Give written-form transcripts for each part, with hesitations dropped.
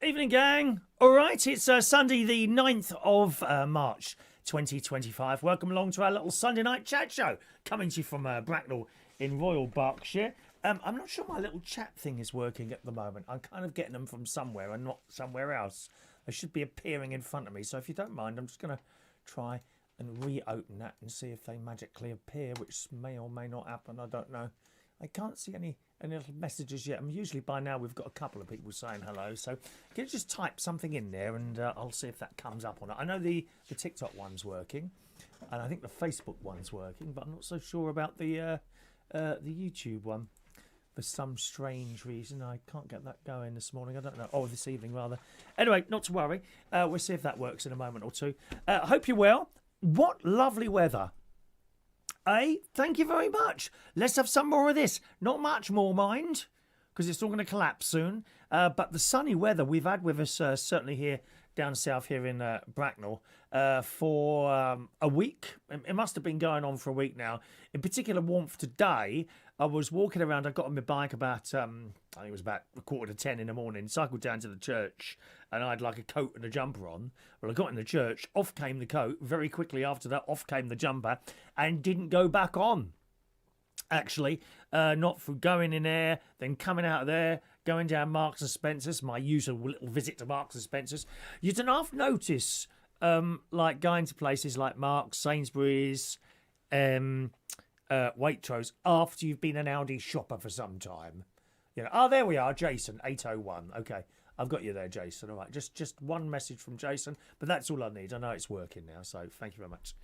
Evening, gang. All right, it's Sunday the 9th of March 2025. Welcome along to our little Sunday night chat show, coming to you from Bracknell in Royal Berkshire. I'm not sure my little chat thing is working at the moment. I'm kind of getting them from somewhere and not somewhere else. They should be appearing in front of me. So if you don't mind, I'm just going to try and reopen that and see if they magically appear, which may or may not happen. I don't know. I can't see any little messages yet. Usually by now we've got a couple of people saying hello. So can you just type something in there and I'll see if that comes up or not. I know the TikTok one's working and I think the Facebook one's working, but I'm not so sure about the YouTube one. For some strange reason, I can't get that going this morning. I don't know. Oh, this evening, rather. Anyway, not to worry. We'll see if that works in a moment or two. Hope you're well. What lovely weather. Thank you very much. Let's have some more of this. Not much more, mind, because it's all going to collapse soon. But the sunny weather we've had with us, certainly here down south here in Bracknell, for a week. It must have been going on for a week now. In particular, warmth today. I was walking around. I got on my bike about, I think it was about 9:45 in the morning, cycled down to the church, and I had like a coat and a jumper on. Well, I got in the church, off came the coat. Very quickly after that, off came the jumper, and didn't go back on. Actually, not for going in there, then coming out of there, going down Marks and Spencer's, my usual little visit to Marks and Spencer's. You don't half notice, like going to places like Marks, Sainsbury's, Waitrose after you've been an Aldi shopper for some time. You know, oh, there we are, Jason, 801. Okay, I've got you there, Jason. All right, just one message from Jason, but that's all I need. I know it's working now, so thank you very much.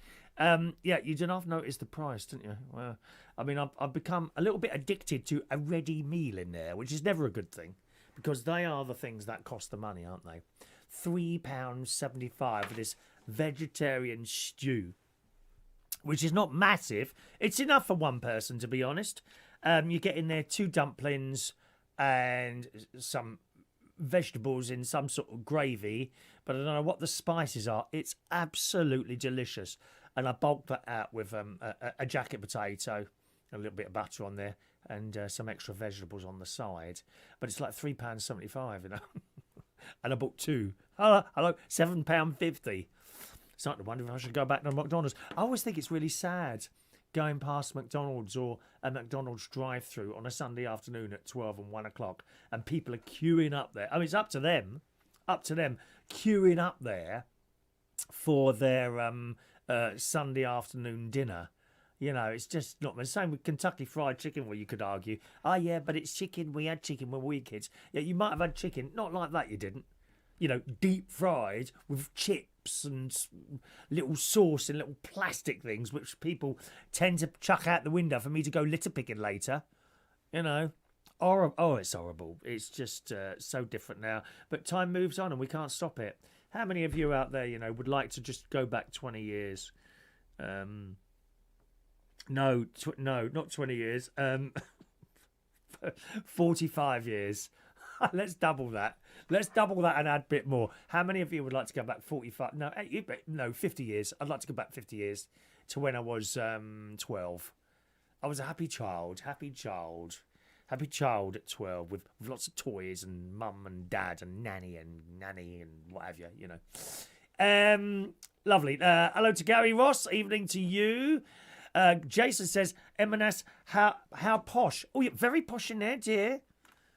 Yeah, you didn't half notice the price, didn't you? Well, I mean, I've become a little bit addicted to a ready meal in there, which is never a good thing, because they are the things that cost the money, aren't they? £3.75 for this vegetarian stew, which is not massive. It's enough for one person, to be honest. You get in there 2 dumplings and some vegetables in some sort of gravy, but I don't know what the spices are. It's absolutely delicious. And I bulked that out with a jacket potato, a little bit of butter on there, and some extra vegetables on the side. But it's like £3.75, you know. And I bought 2. Hello, £7.50. Starting to wonder if I should go back to McDonald's. I always think it's really sad going past McDonald's or a McDonald's drive-through on a Sunday afternoon at 12 and 1 o'clock, and people are queuing up there. I mean, it's up to them, queuing up there for their Sunday afternoon dinner. You know, it's just not the same with Kentucky Fried Chicken, where you could argue, oh yeah, but it's chicken. We had chicken when we were kids. Yeah, you might have had chicken. Not like that, you didn't. You know, deep fried with chips and little sauce in little plastic things, which people tend to chuck out the window for me to go litter picking later. You know, oh, it's horrible. It's just so different now. But time moves on and we can't stop it. How many of you out there, you know, would like to just go back 20 years? No, not 20 years. 45 years. Let's double that. Let's double that and add a bit more. How many of you would like to go back 45? No, 50 years. I'd like to go back 50 years to when I was 12. I was a happy child at 12 with lots of toys and mum and dad and nanny and what have you, you know. Lovely. Hello to Gary Ross. Evening to you. Jason says, M&S, how posh. Oh, you're very posh in there, dear.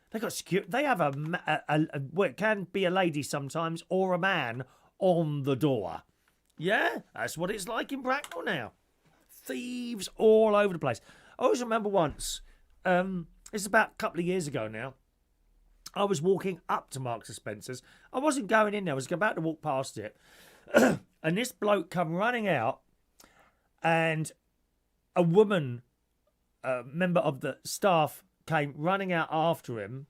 They got secure. They have well, it can be a lady sometimes or a man on the door. Yeah, that's what it's like in Bracknell now. Thieves all over the place. I always remember once. It's about a couple of years ago now. I was walking up to Marks and Spencer's. I wasn't going in there. I was about to walk past it, and this bloke come running out, and a woman, member of the staff, came running out after him,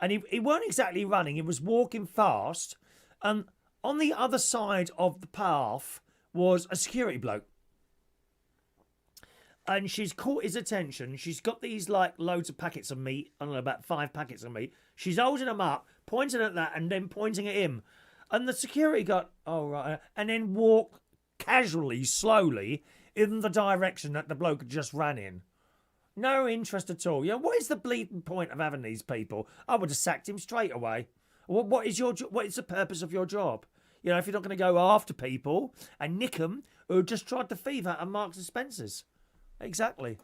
and he weren't exactly running, he was walking fast, and on the other side of the path was a security bloke, and she's caught his attention. She's got these like loads of packets of meat, I don't know, about 5 packets of meat. She's holding them up, pointing at that, and then pointing at him, and the security got, oh right, and then walked casually, slowly in the direction that the bloke just ran in. No interest at all. Yeah, what is the bleeding point of having these people? I would have sacked him straight away. What is the purpose of your job? You know, if you're not going to go after people and nick them who just tried to thieve out of Marks and Spencer's. Exactly.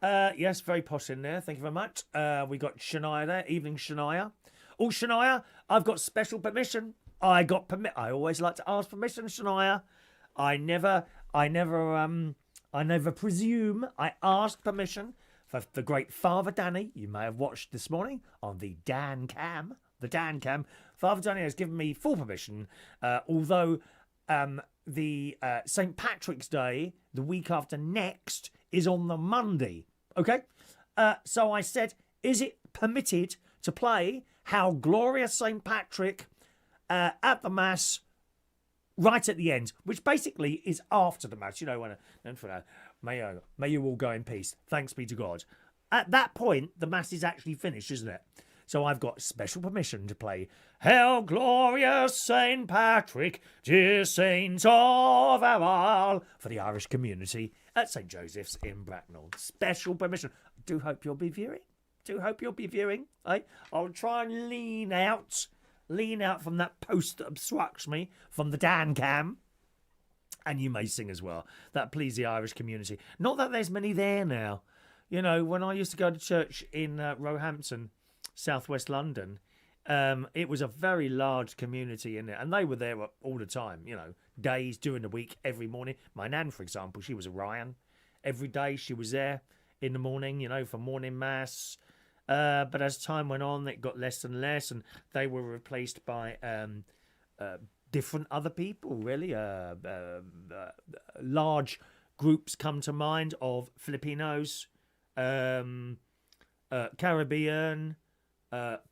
Yeah. Yes, very posh in there. Thank you very much. We got Shania there. Evening, Shania. Oh, Shania, I've got special permission. I always like to ask permission, Shania. I never presume. I ask permission for the great Father Danny. You may have watched this morning on the Dan Cam. The Dan Cam. Father Danny has given me full permission, although the St. Patrick's Day, the week after next, is on the Monday. Okay? So I said, is it permitted to play How Glorious St. Patrick at the Mass right at the end, which basically is after the Mass. You know, may you all go in peace. Thanks be to God. At that point, the Mass is actually finished, isn't it? So I've got special permission to play Hail Glorious St. Patrick, dear saint of our all, for the Irish community at St. Joseph's in Bracknell. Special permission. I do hope you'll be viewing. I'll try and lean out from that post that obstructs me from the Dan Cam. And you may sing as well. That please the Irish community. Not that there's many there now. You know, when I used to go to church in Roehampton, southwest London, it was a very large community in there, and they were there all the time, you know, days during the week, every morning. My nan, for example, she was a Ryan. Every day she was there in the morning, you know, for morning mass. But as time went on, it got less and less, and they were replaced by different other people, really. Large groups come to mind of Filipinos, Caribbean,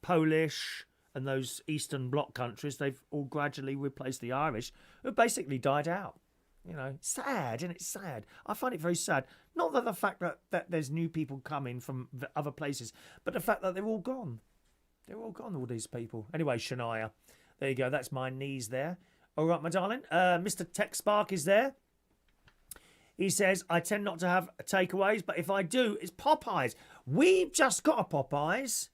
Polish, and those Eastern Bloc countries. They've all gradually replaced the Irish, who basically died out. You know, sad, isn't it? Sad. I find it very sad. Not that the fact that there's new people coming from other places, but the fact that they're all gone. They're all gone, all these people. Anyway, Shania, there you go. That's my knees there. All right, my darling. Mr. Tech Spark is there. He says, I tend not to have takeaways, but if I do, it's Popeyes. We've just got a Popeyes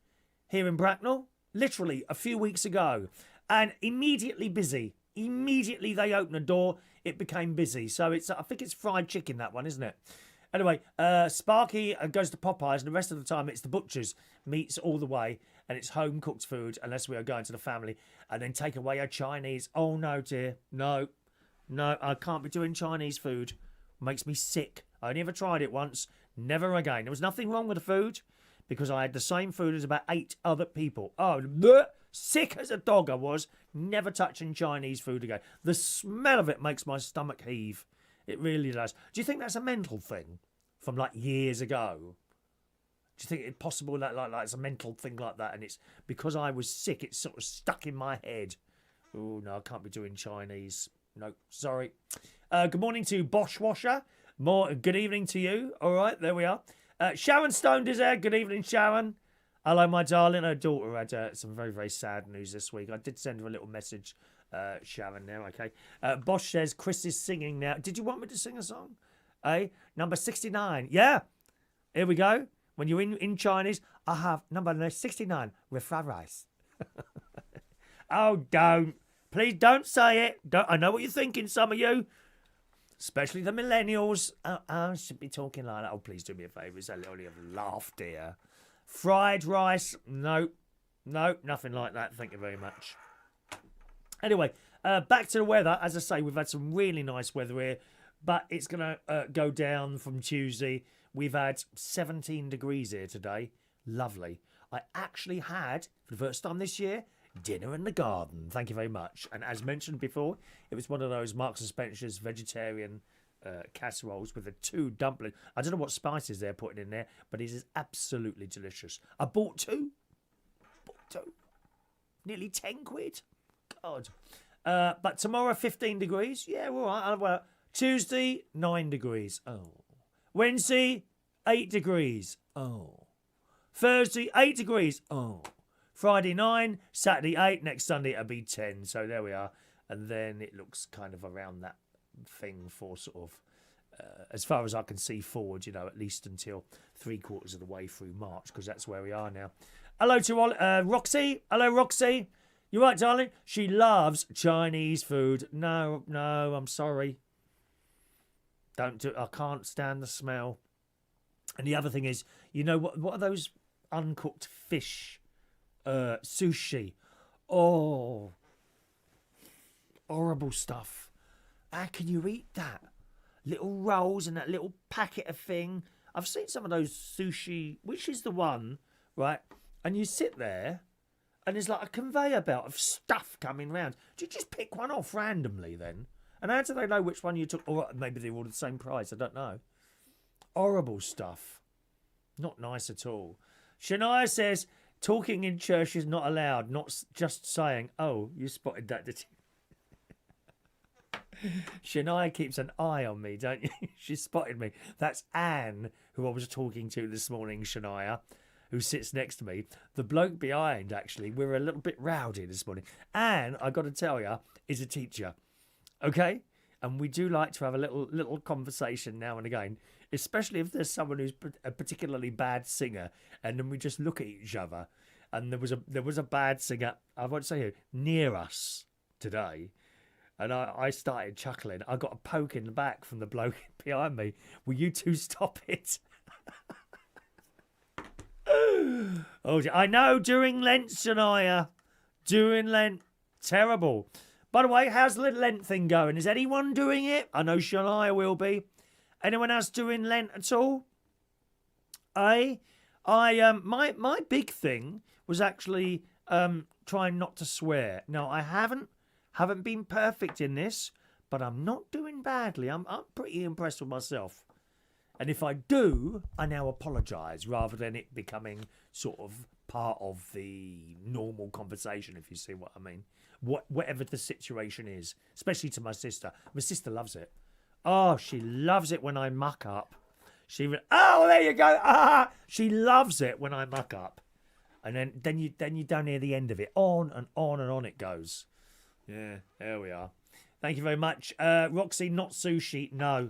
here in Bracknell, literally a few weeks ago, and immediately busy. Immediately they opened the door, it became busy. So I think it's fried chicken, that one, isn't it? Anyway, Sparky goes to Popeyes, and the rest of the time it's the butcher's meats all the way, and it's home cooked food, unless we are going to the family, and then take away a Chinese. Oh no, dear, no, I can't be doing Chinese food. Makes me sick. I only ever tried it once, never again. There was nothing wrong with the food, because I had the same food as about 8 other people. Oh, bleh, sick as a dog I was. Never touching Chinese food again. The smell of it makes my stomach heave. It really does. Do you think that's a mental thing from like years ago? Do you think it's possible that like it's a mental thing like that, and it's because I was sick, it's sort of stuck in my head? Oh no, I can't be doing Chinese. No, sorry. Good morning to Bosch Washer. Good evening to you. All right, there we are. Sharon Stone is there. Good evening, Sharon. Hello, my darling. Her daughter had some very, very sad news this week. I did send her a little message, Sharon, there, okay. Bosch says Chris is singing now. Did you want me to sing a song? Number 69. Yeah. Here we go. When you're in Chinese, I have number 69 with fried rice. Oh, don't. Please don't say it. I know what you're thinking, some of you. Especially the millennials. I should be talking like that. Oh, please do me a favour. It's a little bit of laugh, dear. Fried rice. No, nothing like that. Thank you very much. Anyway, back to the weather. As I say, we've had some really nice weather here, but it's going to go down from Tuesday. We've had 17 degrees here today. Lovely. I actually had, for the first time this year, dinner in the garden. Thank you very much. And as mentioned before, it was one of those Marks and Spencer's vegetarian casseroles with the 2 dumplings. I don't know what spices they're putting in there, but it is absolutely delicious. I bought 2. Nearly 10 quid. God. But tomorrow, 15 degrees. Yeah, all right. Well, Tuesday, 9 degrees. Oh. Wednesday, 8 degrees. Oh. Thursday, 8 degrees. Oh. Friday 9, Saturday 8, next Sunday it'll be 10. So there we are. And then it looks kind of around that thing for sort as far as I can see forward, at least until 3/4 of the way through March, because that's where we are now. Hello to Roxy. Hello, Roxy. You right, darling? She loves Chinese food. No, I'm sorry. Don't do it. I can't stand the smell. And the other thing is, what are those uncooked fish? Sushi. Oh, horrible stuff. How can you eat that? Little rolls and that little packet of thing. I've seen some of those sushi. Which is the one, right? And you sit there, and there's like a conveyor belt of stuff coming round. Do you just pick one off randomly then? And how do they know which one you took? Or maybe they're all the same price. I don't know. Horrible stuff. Not nice at all. Shania says, talking in church is not allowed. Not just saying, oh, you spotted that, did you? Shania keeps an eye on me, don't you? She spotted me. That's Anne, who I was talking to this morning, Shania, who sits next to me. The bloke behind, actually, we were a little bit rowdy this morning. Anne, I got to tell you, is a teacher. Okay? And we do like to have a little conversation now and again, especially if there's someone who's a particularly bad singer, and then we just look at each other. And there was a bad singer, I won't say who, near us today. And I started chuckling. I got a poke in the back from the bloke behind me. Will you two stop it? Oh, I know, during Lent, Shania. During Lent. Terrible. By the way, how's the Lent thing going? Is anyone doing it? I know Shania will be. Anyone else doing Lent at all? My big thing was actually trying not to swear. Now, I haven't been perfect in this, but I'm not doing badly. I'm pretty impressed with myself. And if I do, I now apologise rather than it becoming sort of part of the normal conversation, if you see what I mean. Whatever the situation is, especially to my sister. My sister loves it. Oh, she loves it when I muck up. Oh, there you go. Ah, she loves it when I muck up. And then you don't hear the end of it. On and on and on it goes. Yeah, there we are. Thank you very much. Roxy, not sushi. No.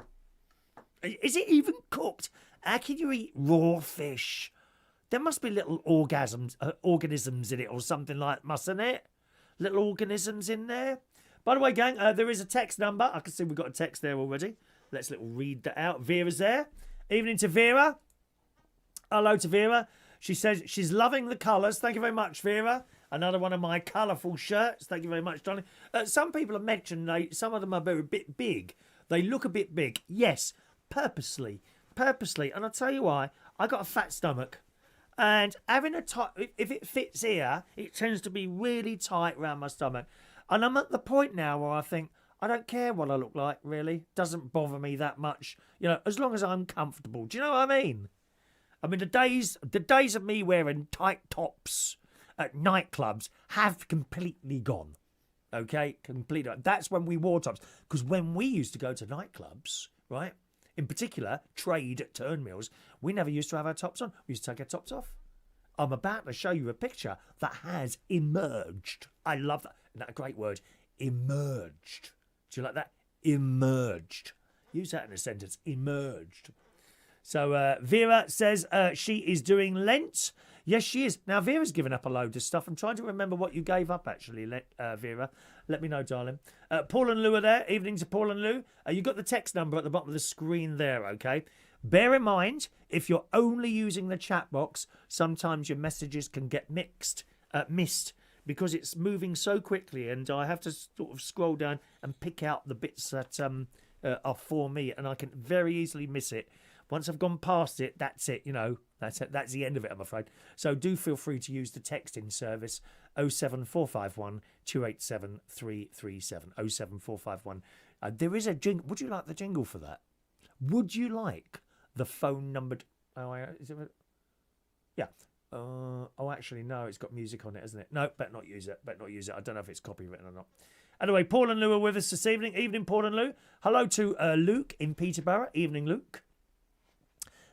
Is it even cooked? How can you eat raw fish? There must be little organisms in it or something like, mustn't it? Little organisms in there. By the way, gang, there is a text number. I can see we've got a text there already. Let's read that out. Vera's there. Evening to Vera. Hello to Vera. She says she's loving the colours. Thank you very much, Vera. Another one of my colourful shirts. Thank you very much, darling. Some people have mentioned some of them are a bit big. They look a bit big. Yes, purposely. And I'll tell you why. I got a fat stomach. And having a tight, if it fits here, it tends to be really tight around my stomach. And I'm at the point now where I think, I don't care what I look like, really. Doesn't bother me that much. As long as I'm comfortable. Do you know what I mean? I mean, the days of me wearing tight tops at nightclubs have completely gone. Okay? Completely. That's when we wore tops. Because when we used to go to nightclubs, right? In particular, trade turnmills, we never used to have our tops on. We used to take our tops off. I'm about to show you a picture that has emerged. I love that. Isn't that a great word? Emerged. Do you like that? Emerged. Use that in a sentence. Emerged. So Vera says she is doing Lent. Yes, she is. Now, Vera's given up a load of stuff. I'm trying to remember what you gave up, actually, Vera. Let me know, darling. Paul and Lou are there. Evening to Paul and Lou. You got the text number at the bottom of the screen there, okay? Bear in mind, if you're only using the chat box, sometimes your messages can get missed, because it's moving so quickly, and I have to sort of scroll down and pick out the bits that are for me, and I can very easily miss it. Once I've gone past it, that's it, That's it. That's the end of it, I'm afraid. So do feel free to use the texting service 07451 287 337. 07451. There is a jingle. Would you like the jingle for that? Would you like the phone number? Is it? Yeah. Actually, no, it's got music on it, isn't it? No, better not use it. I don't know if it's copywritten or not. Anyway, Paul and Lou are with us this evening. Evening, Paul and Lou. Hello to Luke in Peterborough. Evening, Luke.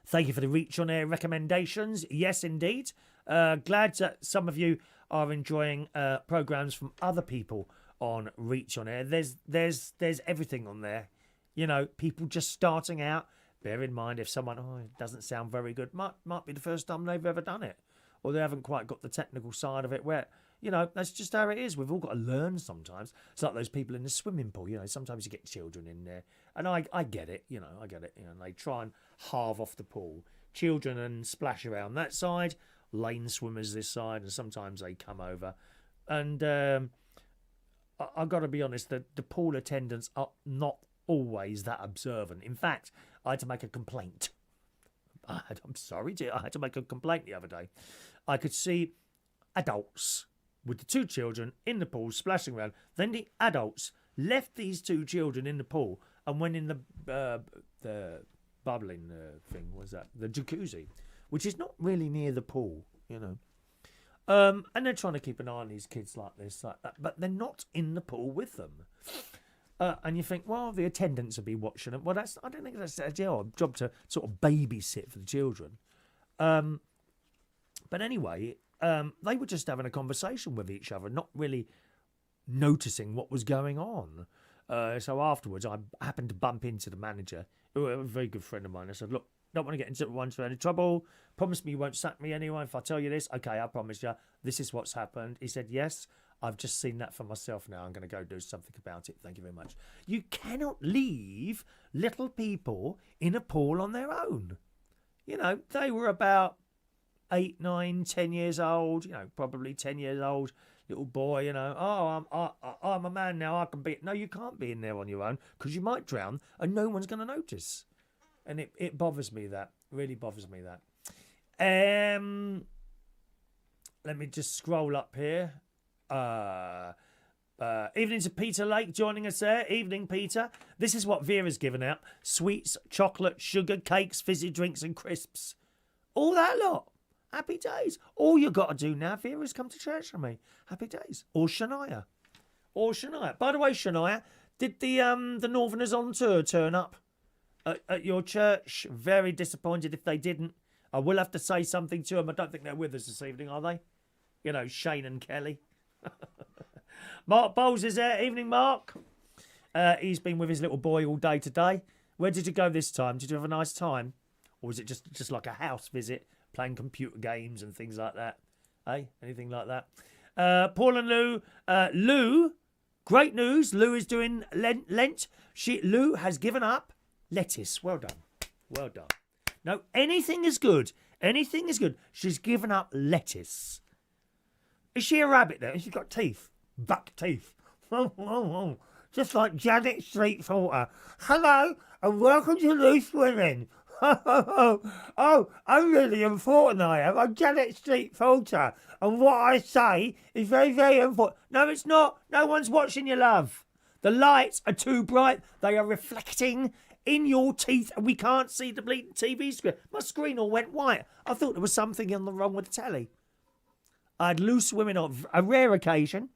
Thank you for the Reach On Air recommendations. Yes, indeed. Glad that some of you are enjoying programmes from other people on Reach On Air. There's everything on there. people just starting out. Bear in mind, if someone it doesn't sound very good, might be the first time they've ever done it, or they haven't quite got the technical side of it. Where that's just how it is. We've all got to learn sometimes. It's like those people in the swimming pool. Sometimes you get children in there, and I get it. I get it. They try and halve off the pool, children, and splash around that side. Lane swimmers this side, and sometimes they come over, and I've got to be honest. The pool attendants are not always that observant. In fact, I had to make a complaint. I'm sorry, dear. I had to make a complaint the other day. I could see adults with the two children in the pool splashing around. Then the adults left these two children in the pool and went in the bubbling thing. What's that? The jacuzzi, which is not really near the pool, And they're trying to keep an eye on these kids like this, like that, but they're not in the pool with them. And you think, well, the attendants will be watching them. Well, I don't think that's their job to sort of babysit for the children. But anyway, they were just having a conversation with each other, not really noticing what was going on. So afterwards, I happened to bump into the manager, who was a very good friend of mine. I said, look, don't want to get into any trouble. Promise me you won't sack me anyway if I tell you this. Okay, I promise you. This is what's happened. He said, yes, I've just seen that for myself now. I'm going to go do something about it. Thank you very much. You cannot leave little people in a pool on their own. They were about 8, 9, 10 years old, probably 10 years old, little boy, I'm a man now, I can be. No, you can't be in there on your own because you might drown and no one's going to notice. And it bothers me, that. Really bothers me, that. Let me just scroll up here. Evening to Peter Lake joining us there. Evening, Peter. This is what Vera's given out. Sweets, chocolate, sugar, cakes, fizzy drinks and crisps. All that lot. Happy days. All you got to do now, Vera, is come to church with me. Happy days. Or Shania. By the way, Shania, did the Northerners on tour turn up at your church? Very disappointed if they didn't. I will have to say something to them. I don't think they're with us this evening, are they? Shane and Kelly. Mark Bowles is there. Evening, Mark. He's been with his little boy all day today. Where did you go this time? Did you have a nice time? Or was it just like a house visit, playing computer games and things like that? Anything like that? Paul and Lou. Lou, great news. Lou is doing Lent. Lou has given up lettuce. Well done. No, anything is good. She's given up lettuce. Is she a rabbit there? She's got teeth. Buck teeth. Just like Janet Street Porter. Hello, and welcome to Loose Women. I'm really important, I am. I'm Janet Street Porter. And what I say is very, very important. No, it's not. No one's watching you, love. The lights are too bright. They are reflecting in your teeth, and we can't see the bleeding TV screen. My screen all went white. I thought there was something wrong with the telly. I had Loose Women on a rare occasion,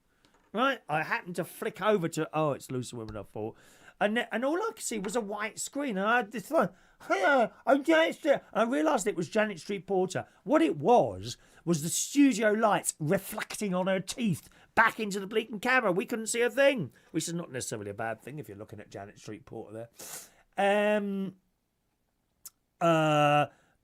right? I happened to flick over to, it's Loose Women, I thought. And all I could see was a white screen. And I had this one, I'm Janet Street. And I realised it was Janet Street Porter. What it was the studio lights reflecting on her teeth back into the bleeding camera. We couldn't see a thing, which is not necessarily a bad thing if you're looking at Janet Street Porter there.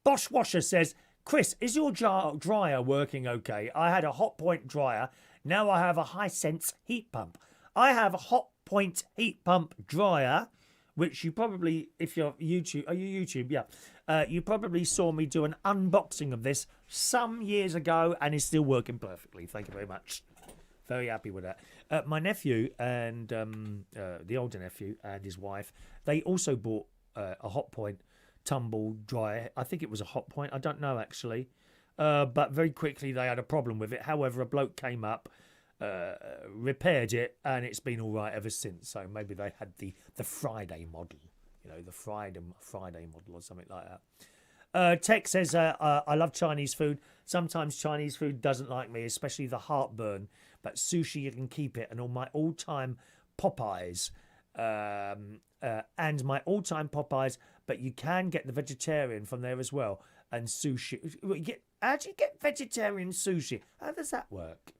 Bosch Washer says, Chris, is your dryer working okay? I had a Hot Point dryer. Now I have a Hisense heat pump. I have a Hot Point heat pump dryer, which you probably, if you're YouTube, are you YouTube? Yeah. You probably saw me do an unboxing of this some years ago, and it's still working perfectly. Thank you very much. Very happy with that. My nephew and the older nephew and his wife, they also bought a Hot Point tumble dryer. I think it was a Hot Point. I don't know actually. But very quickly they had a problem with it. However, a bloke came up, repaired it, and it's been all right ever since. So maybe they had the Friday model, the Friday model or something like that. Tech says, I love Chinese food. Sometimes Chinese food doesn't like me, especially the heartburn. But sushi, you can keep it. And all my all-time Popeyes, and my all-time Popeyes, but you can get the vegetarian from there as well. And sushi. How do you get vegetarian sushi? How does that work?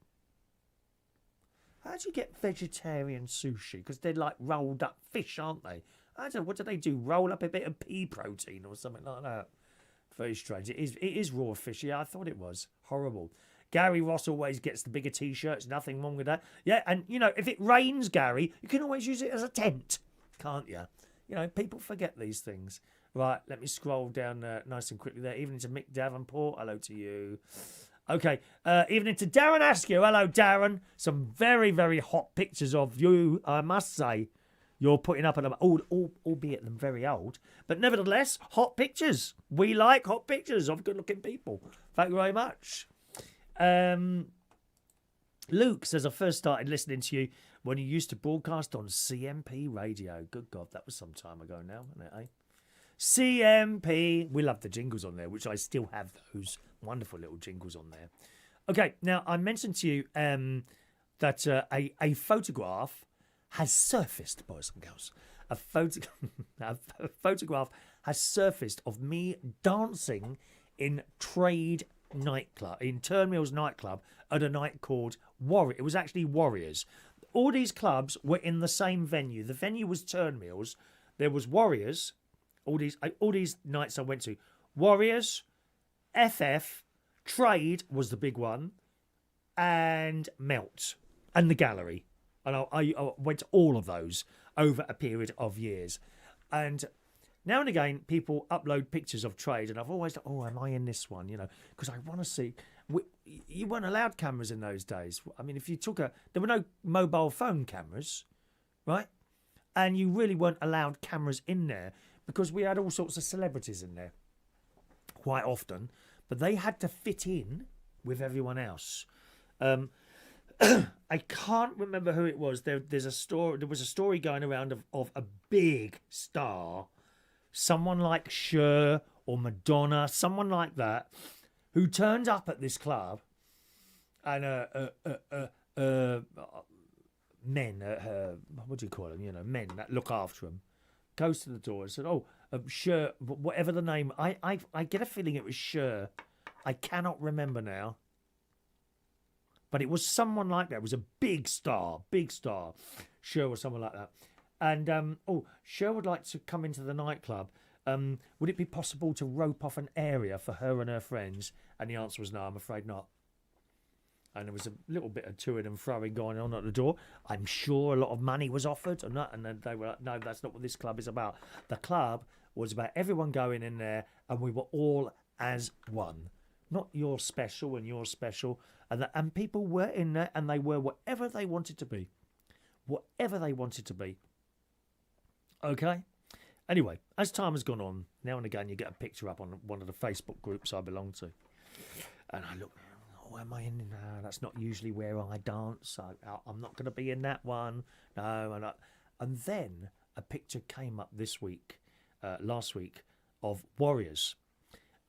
How do you get vegetarian sushi? Because they're like rolled up fish, aren't they? I don't know, what do they do? Roll up a bit of pea protein or something like that. Very strange. It is raw fish. Yeah, I thought it was. Horrible. Gary Ross always gets the bigger T-shirts. Nothing wrong with that. Yeah, and, you know, if it rains, Gary, you can always use it as a tent, can't you? You know, people forget these things. Right, let me scroll down nice and quickly there. Evening to Mick Davenport. Hello to you. Okay, evening to Darren Askew. Hello, Darren. Some very, very hot pictures of you, I must say. You're putting up at them, albeit them very old, but nevertheless, hot pictures. We like hot pictures of good-looking people. Thank you very much. Luke says, I first started listening to you when you used to broadcast on CMP radio. Good God, that was some time ago now, isn't it, eh? CMP. We love the jingles on there, which I still have those wonderful little jingles on there. Okay, now I mentioned to you that a photograph has surfaced, boys and girls. A photograph has surfaced of me dancing in Turnmill's nightclub at a night called Warrior. It was actually Warriors. All these clubs were in the same venue. The venue was Turnmill's. There was Warriors. All these nights I went to. Warriors, FF, Trade was the big one, and Melt, and the Gallery. And I went to all of those over a period of years. And now and again, people upload pictures of Trade, and I've always thought, oh, am I in this one? You know, because I want to see. You weren't allowed cameras in those days. I mean, if you took there were no mobile phone cameras, right? And you really weren't allowed cameras in there because we had all sorts of celebrities in there quite often, but they had to fit in with everyone else. I can't remember who it was. There was a story going around of a big star, someone like Cher or Madonna, someone like that, who turned up at this club, and men, what do you call them? You know, men that look after them, goes to the door and said, "Oh, Cher, whatever the name." I get a feeling it was Cher. I cannot remember now. But it was someone like that. It was a big star. Cher or someone like that. And, Cher would like to come into the nightclub. Would it be possible to rope off an area for her and her friends? And the answer was no, I'm afraid not. And there was a little bit of toing and throwing going on at the door. I'm sure a lot of money was offered. And then they were like, no, that's not what this club is about. The club was about everyone going in there and we were all as one. Not you're special and you're special. And people were in there and they were whatever they wanted to be. Whatever they wanted to be. Okay? Anyway, as time has gone on, now and again you get a picture up on one of the Facebook groups I belong to. And I look, oh, am I in? No, that's not usually where I dance. I'm not going to be in that one. No. And then a picture came up last week, of Warriors.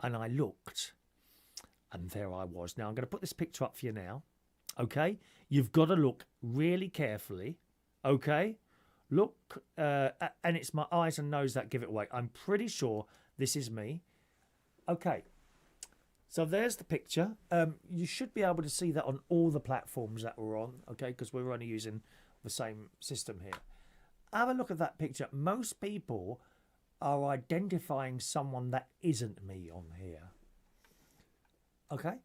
And I looked. And there I was. Now, I'm going to put this picture up for you now. Okay? You've got to look really carefully. Okay? Look, and it's my eyes and nose that give it away. I'm pretty sure this is me. Okay. So there's the picture. You should be able to see that on all the platforms that we're on. Okay? Because we're only using the same system here. Have a look at that picture. Most people are identifying someone that isn't me on here. Okay.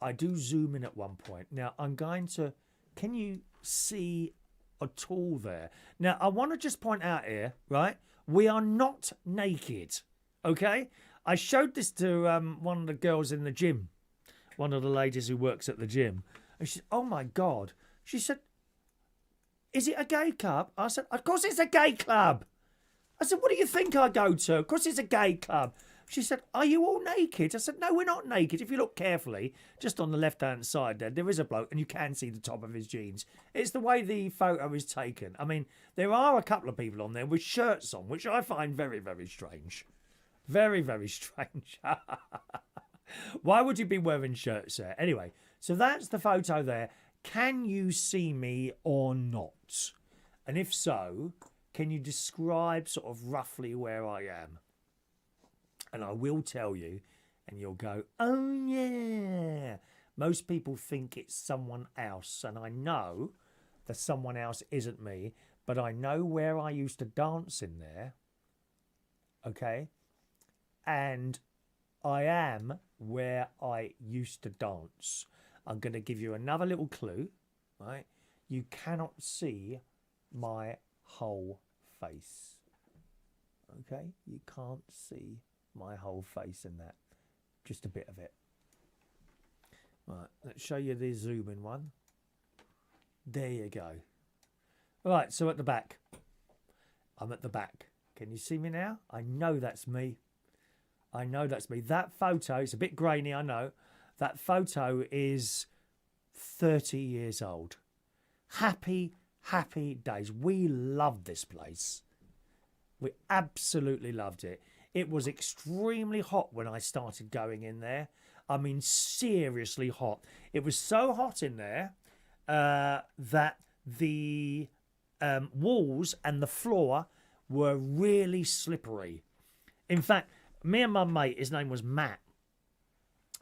I do zoom in at one point. Now, I'm going to... Can you see at all there? Now, I want to just point out here, right? We are not naked. Okay? I showed this to one of the girls in the gym. One of the ladies who works at the gym. And she said, oh, my God. She said, is it a gay club? I said, of course it's a gay club. I said, what do you think I go to? Of course it's a gay club. She said, are you all naked? I said, no, we're not naked. If you look carefully, just on the left-hand side there is a bloke and you can see the top of his jeans. It's the way the photo is taken. I mean, there are a couple of people on there with shirts on, which I find very, very strange. Very, very strange. Why would you be wearing shirts there? Anyway, so that's the photo there. Can you see me or not? And if so, can you describe sort of roughly where I am? And I will tell you, and you'll go, oh, yeah. Most people think it's someone else. And I know that someone else isn't me. but I know where I used to dance in there. Okay, and I am where I used to dance. I'm going to give you another little clue, right? You cannot see my whole face. Okay, you can't see my whole face in that. Just a bit of it. Right, let's show you the zoom in one. There you go. Right, so at the back. I'm at the back. Can you see me now? I know that's me. I know that's me. That photo, it's a bit grainy, I know. That photo is 30 years old. Happy, happy days. We loved this place. We absolutely loved it. It was extremely hot when I started going in there. I mean, seriously hot. It was so hot in there that the walls and the floor were really slippery. In fact, me and my mate, his name was Matt.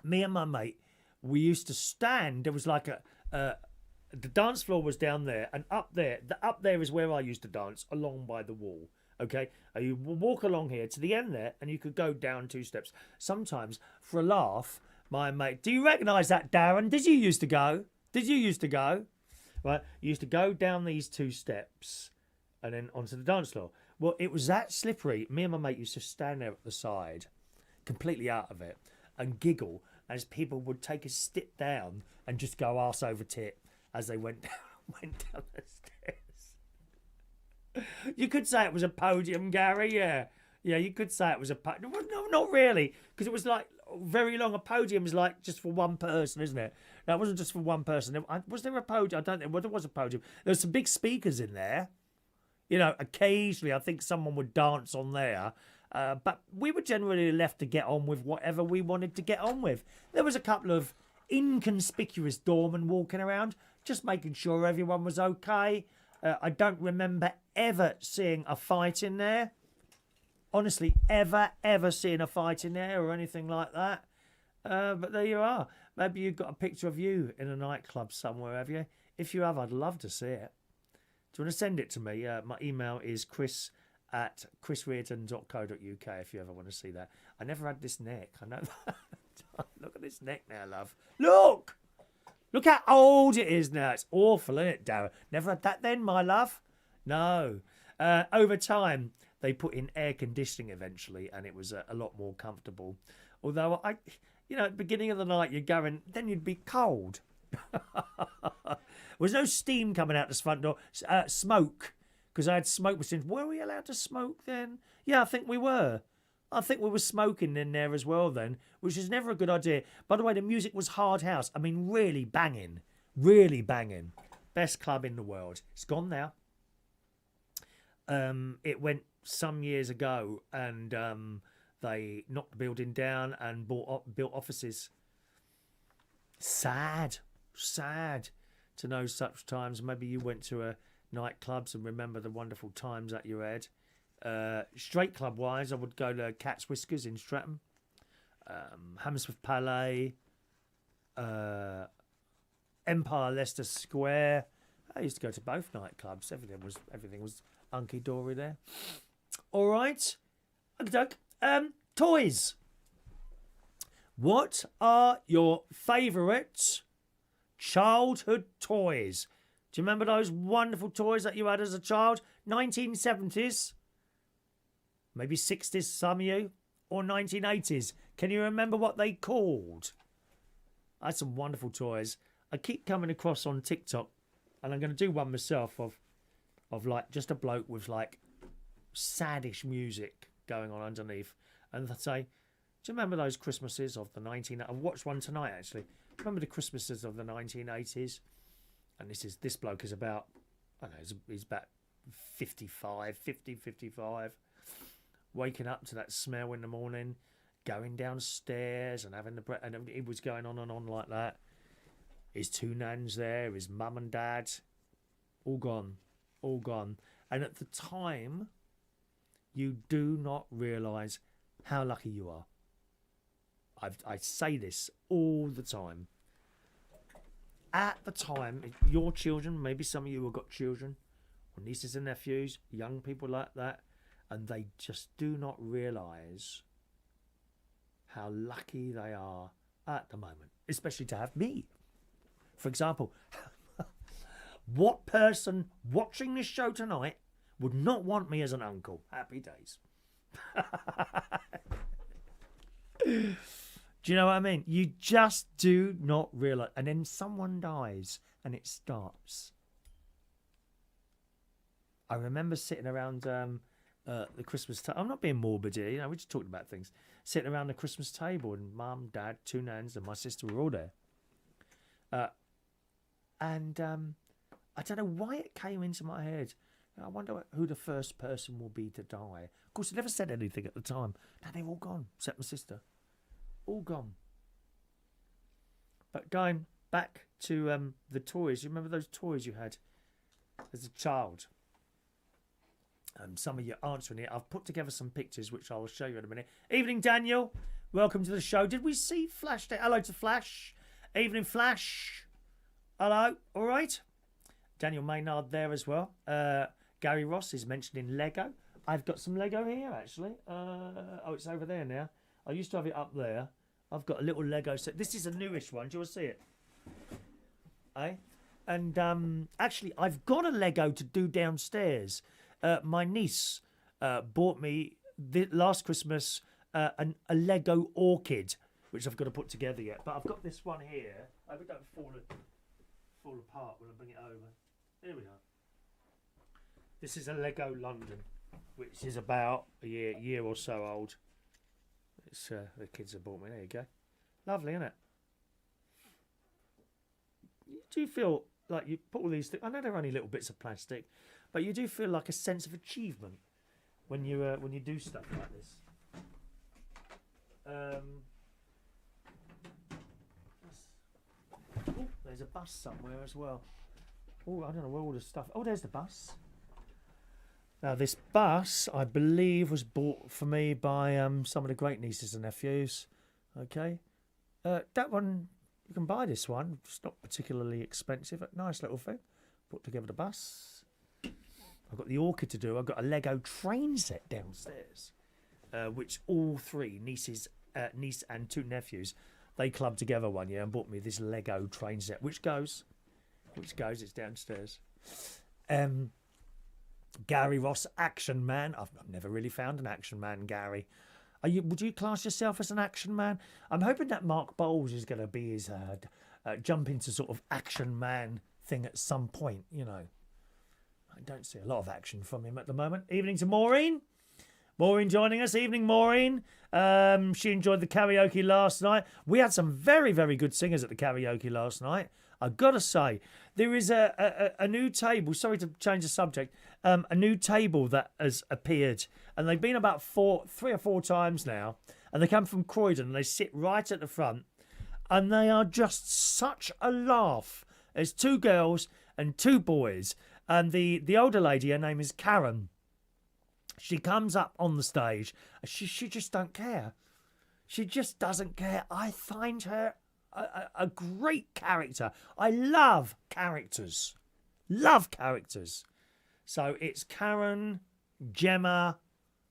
Me and my mate, we used to stand. There was like the dance floor was down there, and up there is where I used to dance, along by the wall. Okay, you walk along here to the end there, and you could go down 2 steps. Sometimes, for a laugh, my mate, do you recognise that, Darren? Did you used to go? Right, you used to go down these 2 steps, and then onto the dance floor. Well, it was that slippery. Me and my mate used to stand there at the side, completely out of it, and giggle as people would take a step down and just go arse over tit as they went down the stairs. You could say it was a podium, Gary. Yeah, you could say it was a podium. No, not really, because it was like very long. A podium is like just for one person, isn't it? No, it wasn't just for one person. Was there a podium? I don't think. Well, there was a podium. There was some big speakers in there. You know, occasionally I think someone would dance on there. But we were generally left to get on with whatever we wanted to get on with. There was a couple of inconspicuous doormen walking around, just making sure everyone was okay. I don't remember ever seeing a fight in there. Honestly, ever seeing a fight in there or anything like that. But there you are. Maybe you've got a picture of you in a nightclub somewhere, have you? If you have, I'd love to see it. Do you want to send it to me? My email is chris@chrisreardon.co.uk if you ever want to see that. I never had this neck. I know that. Look at this neck now, love. Look how old it is now. It's awful, isn't it, Darren? Never had that then, my love. No. Over time, they put in air conditioning eventually, and it was a lot more comfortable. Although, at the beginning of the night, you're going, then you'd be cold. There was no steam coming out this front door. Smoke, because I had smoke machines. Were we allowed to smoke then? Yeah, I think we were. I think we were smoking in there as well then, which is never a good idea. By the way, the music was hard house. I mean, really banging. Really banging. Best club in the world. It's gone now. It went some years ago, and they knocked the building down and built offices. Sad to know such times. Maybe you went to nightclubs and remember the wonderful times that you had. Straight club wise, I would go to Cat's Whiskers in Streatham, Hammersmith Palais, Empire Leicester Square. I used to go to both nightclubs. Everything was hunky dory there. All right, okay. Toys. What are your favourite childhood toys? Do you remember those wonderful toys that you had as a child? 1970s, maybe 60s, some of you, or 1980s. Can you remember what they called? I had some wonderful toys. I keep coming across on TikTok, and I'm going to do one myself of like just a bloke with like saddish music going on underneath, and they say, do you remember those Christmases of the 19... I watched one tonight, actually. Remember the Christmases of the 1980s? And this bloke is about, I don't know, he's about 55, waking up to that smell in the morning, going downstairs and having the bread, and it was going on and on like that. His 2 nans there, his mum and dad, all gone. And at the time, you do not realise how lucky you are. I say this all the time. At the time, your children, maybe some of you have got children, nieces and nephews, young people like that, and they just do not realise how lucky they are at the moment, especially to have me. For example, what person watching this show tonight would not want me as an uncle? Happy days. Do you know what I mean? You just do not realise. And then someone dies and it starts. I remember sitting around the Christmas table. I'm not being morbid here, you know, we're just talking about things. Sitting around the Christmas table and mum, dad, two nans and my sister were all there. And I don't know why it came into my head. I wonder who the first person will be to die. Of course, I never said anything at the time. Now they're all gone, except my sister. All gone. But going back to the toys, you remember those toys you had as a child? Some of you answering it. I've put together some pictures, which I'll show you in a minute. Evening, Daniel. Welcome to the show. Did we see Flash Day? Hello to Flash. Evening, Flash. Hello. All right. Daniel Maynard there as well. Gary Ross is mentioning Lego. I've got some Lego here, actually. Oh, it's over there now. I used to have it up there. I've got a little Lego set. This is a newish one. Do you want to see it? Eh? And actually, I've got a Lego to do downstairs. My niece bought me last Christmas a Lego orchid, which I've got to put together yet. But I've got this one here. I hope it don't fall apart when I bring it over. Here we are. This is a Lego London, which is about a year or so old. It's the kids have bought me. There you go. Lovely, isn't it? You do feel like you put all these things. I know they're only little bits of plastic, but you do feel like a sense of achievement when you do stuff like this. There's a bus somewhere as well. Oh, I don't know where all the stuff. Oh, there's the bus. Now, this bus, I believe, was bought for me by some of the great nieces and nephews. Okay. That one, you can buy this one. It's not particularly expensive. A nice little thing. Put together the bus. I've got the orchid to do. I've got a Lego train set downstairs, which all three niece and two nephews, they clubbed together one year and bought me this Lego train set, which goes. It's downstairs. Gary Ross, action man. I've never really found an action man, Gary. Would you class yourself as an action man? I'm hoping that Mark Bowles is going to be his jump into sort of action man thing at some point, you know. I don't see a lot of action from him at the moment. Evening to Maureen. Maureen joining us. Evening, Maureen. She enjoyed the karaoke last night. We had some very, very good singers at the karaoke last night. I've got to say, there is a new table. Sorry to change the subject. A new table that has appeared. And they've been about 3 or 4 times now. And they come from Croydon. And they sit right at the front. And they are just such a laugh. There's 2 girls and 2 boys. And the older lady, her name is Karen. She comes up on the stage. She just don't care. She just doesn't care. I find her a great character. I love characters. Love characters. So it's Karen, Gemma,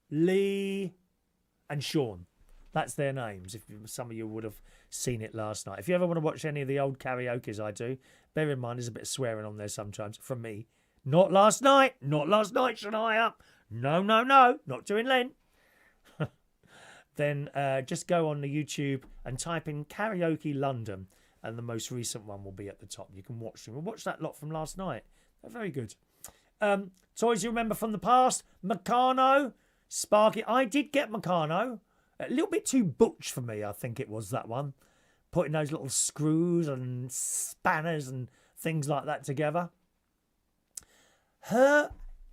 Lee, and Sean. That's their names. If some of you would have seen it last night. If you ever want to watch any of the old karaoke's I do, bear in mind there's a bit of swearing on there sometimes from me. Not last night. Not last night, Shania. No. Not during Lent. Then just go on the YouTube and type in Karaoke London, and the most recent one will be at the top. You can watch them. We'll watch that lot from last night. They're very good. Toys you remember from the past. Meccano, Sparky. I did get Meccano. A little bit too butch for me, I think it was, that one. Putting those little screws and spanners and things like that together.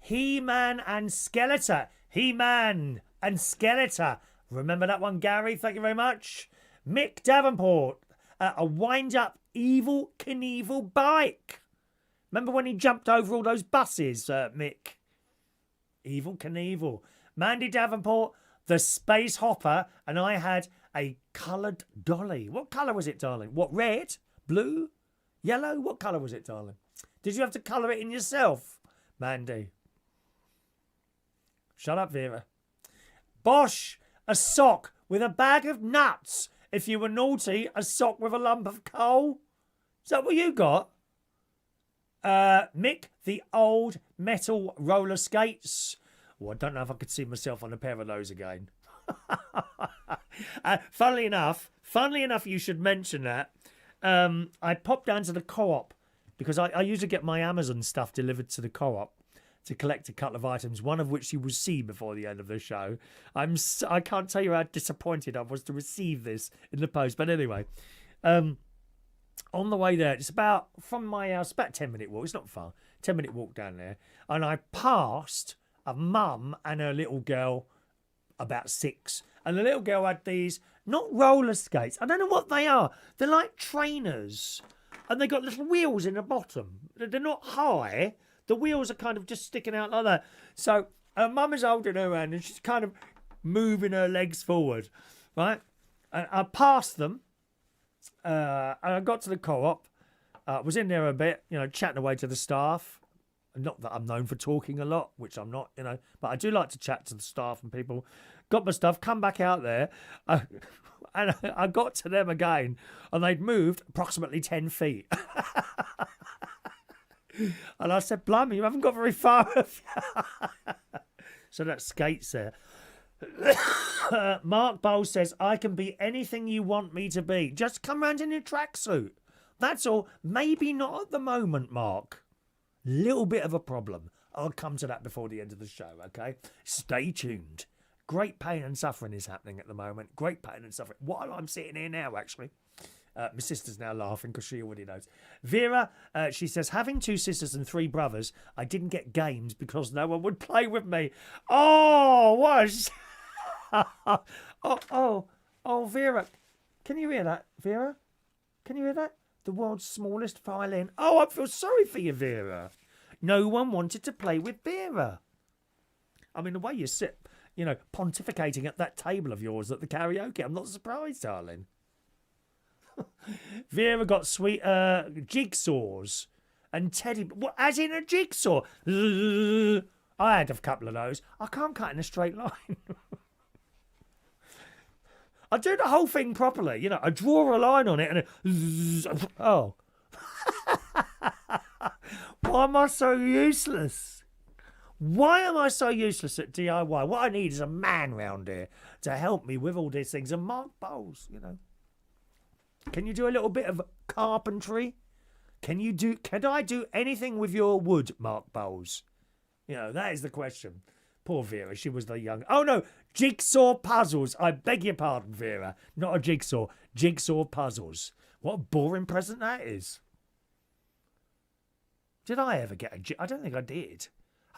He-Man and Skeletor. He-Man and Skeletor. Remember that one, Gary? Thank you very much. Mick Davenport. A wind-up Evel Knievel bike. Remember when he jumped over all those buses, Mick? Evel Knievel. Mandy Davenport, the Space Hopper, and I had a coloured dolly. What colour was it, darling? What, red? Blue? Yellow? What colour was it, darling? Did you have to colour it in yourself? Mandy. Shut up, Vera. Bosh, a sock with a bag of nuts. If you were naughty, a sock with a lump of coal. Is that what you got? Mick, the old metal roller skates. Oh, I don't know if I could see myself on a pair of those again. Funnily enough, you should mention that. I popped down to the co-op because I usually get my Amazon stuff delivered to the co-op to collect a couple of items, one of which you will see before the end of the show. I can't tell you how disappointed I was to receive this in the post. But anyway, on the way there, it's about, from my house, about a 10-minute walk. It's not far. 10-minute walk down there. And I passed a mum and her little girl, about 6. And the little girl had these, not roller skates. I don't know what they are. They're like trainers. And they got little wheels in the bottom. They're not high. The wheels are kind of just sticking out like that. So her mum is holding her hand and she's kind of moving her legs forward, right? And I passed them. And I got to the co-op. Was in there a bit, chatting away to the staff. Not that I'm known for talking a lot, which I'm not, but I do like to chat to the staff and people. Got my stuff, come back out there, and I got to them again, and they'd moved approximately 10 feet. And I said, blimey, you haven't got very far. So that skates there. Mark Bowles says, I can be anything you want me to be. Just come round in your tracksuit. That's all. Maybe not at the moment, Mark. Little bit of a problem. I'll come to that before the end of the show, okay? Stay tuned. Great pain and suffering is happening at the moment. Great pain and suffering. While I'm sitting here now, actually. My sister's now laughing because she already knows. Vera, she says, having 2 sisters and 3 brothers, I didn't get games because no one would play with me. Oh, what? oh, Vera. Can you hear that, Vera? Can you hear that? The world's smallest violin. Oh, I feel sorry for you, Vera. No one wanted to play with Vera. I mean, the way you sit, pontificating at that table of yours at the karaoke, I'm not surprised, darling. Vera got sweet jigsaws and teddy... What, as in a jigsaw? I had a couple of those. I can't cut in a straight line. I do the whole thing properly. I draw a line on it and oh. Why am I so useless? Why am I so useless at DIY? What I need is a man round here to help me with all these things. And Mark Bowles, Can you do a little bit of carpentry? Can I do anything with your wood, Mark Bowles? That is the question. Poor Vera, she was the young... Oh, no, jigsaw puzzles. I beg your pardon, Vera. Not a jigsaw. Jigsaw puzzles. What a boring present that is. Did I ever get a... I don't think I did.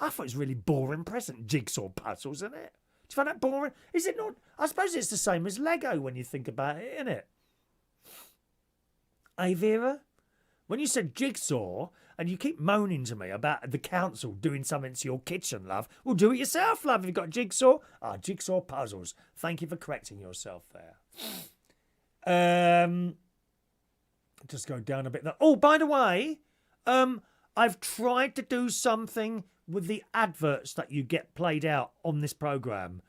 I thought it was a really boring present. Jigsaw puzzles, isn't it? Do you find that boring? Is it not? I suppose it's the same as Lego when you think about it, isn't it? Hey, Vera? When you said jigsaw... And you keep moaning to me about the council doing something to your kitchen, love. Well, do it yourself, love. Have you got a jigsaw? Jigsaw puzzles. Thank you for correcting yourself there. Just go down a bit. Oh, by the way, I've tried to do something with the adverts that you get played out on this programme.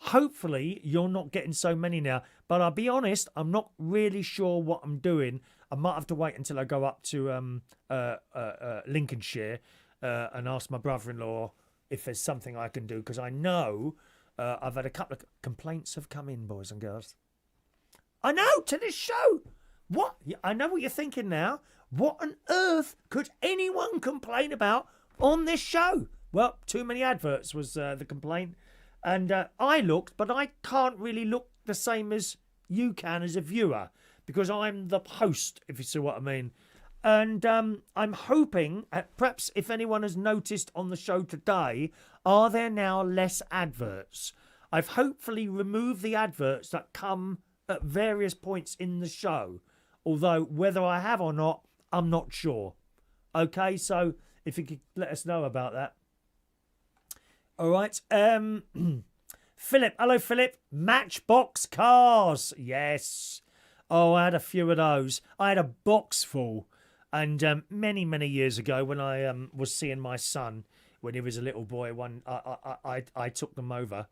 Hopefully, you're not getting so many now. But I'll be honest, I'm not really sure what I'm doing. I might have to wait until I go up to Lincolnshire and ask my brother-in-law if there's something I can do. Because I know I've had a couple of complaints have come in, boys and girls. I know, to this show. What? I know what you're thinking now. What on earth could anyone complain about on this show? Well, too many adverts was the complaint. And I looked, but I can't really look the same as you can as a viewer. Because I'm the host, if you see what I mean. And I'm hoping, perhaps if anyone has noticed on the show today, are there now less adverts? I've hopefully removed the adverts that come at various points in the show. Although whether I have or not, I'm not sure. Okay, so if you could let us know about that. All right. Philip. Hello, Philip. Matchbox cars. Yes. Oh, I had a few of those. I had a box full. And many, many years ago when I was seeing my son when he was a little boy. I took them over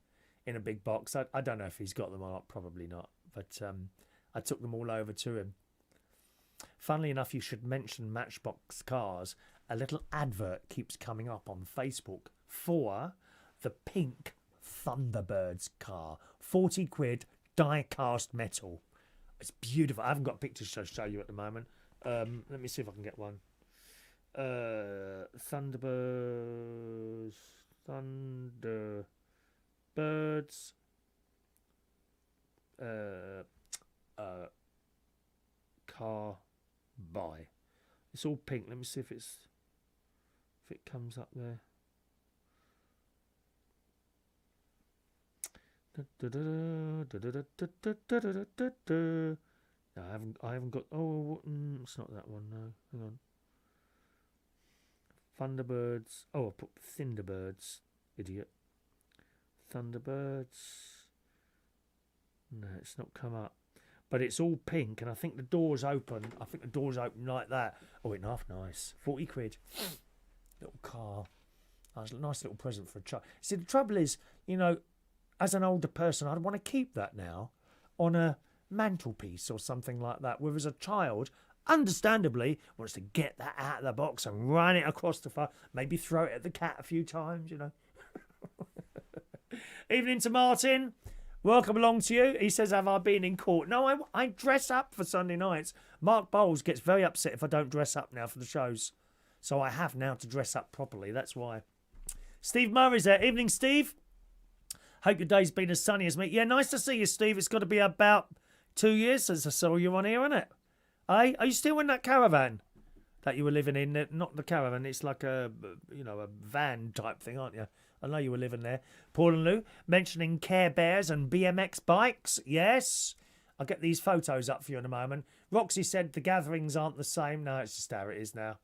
in a big box. I don't know if he's got them or not, probably not. But I took them all over to him. Funnily enough, you should mention Matchbox Cars. A little advert keeps coming up on Facebook for the pink Thunderbirds car. 40 quid, die-cast metal. It's beautiful. I haven't got pictures to show you at the moment. Let me see if I can get one. Thunderbirds. Car buy. It's all pink. Let me see if it comes up there. No, I haven't got. Oh, it's not that one. No, hang on. Thunderbirds. Oh, I put Thunderbirds. Idiot. Thunderbirds. No, it's not come up. But it's all pink, and I think the door's open. I think the door's open like that. Oh, it's half nice. 40 quid. Little car. Nice little present for a child. See, the trouble is, you know, as an older person, I'd want to keep that now on a mantelpiece or something like that. Whereas a child, understandably, wants to get that out of the box and run it across the fire. Maybe throw it at the cat a few times, you know. Evening to Martin. Welcome along to you. He says, have I been in court? No, I dress up for Sunday nights. Mark Bowles gets very upset if I don't dress up now for the shows. So I have now to dress up properly. That's why. Steve Murray's there. Evening, Steve. Hope your day's been as sunny as me. Yeah, nice to see you, Steve. It's got to be about 2 years since I saw you on here, isn't it? Hey, are you still in that caravan that you were living in? Not the caravan. It's like a van type thing, aren't you? I know you were living there. Paul and Lou mentioning Care Bears and BMX bikes. Yes. I'll get these photos up for you in a moment. Roxy said the gatherings aren't the same. No, it's just how it is now.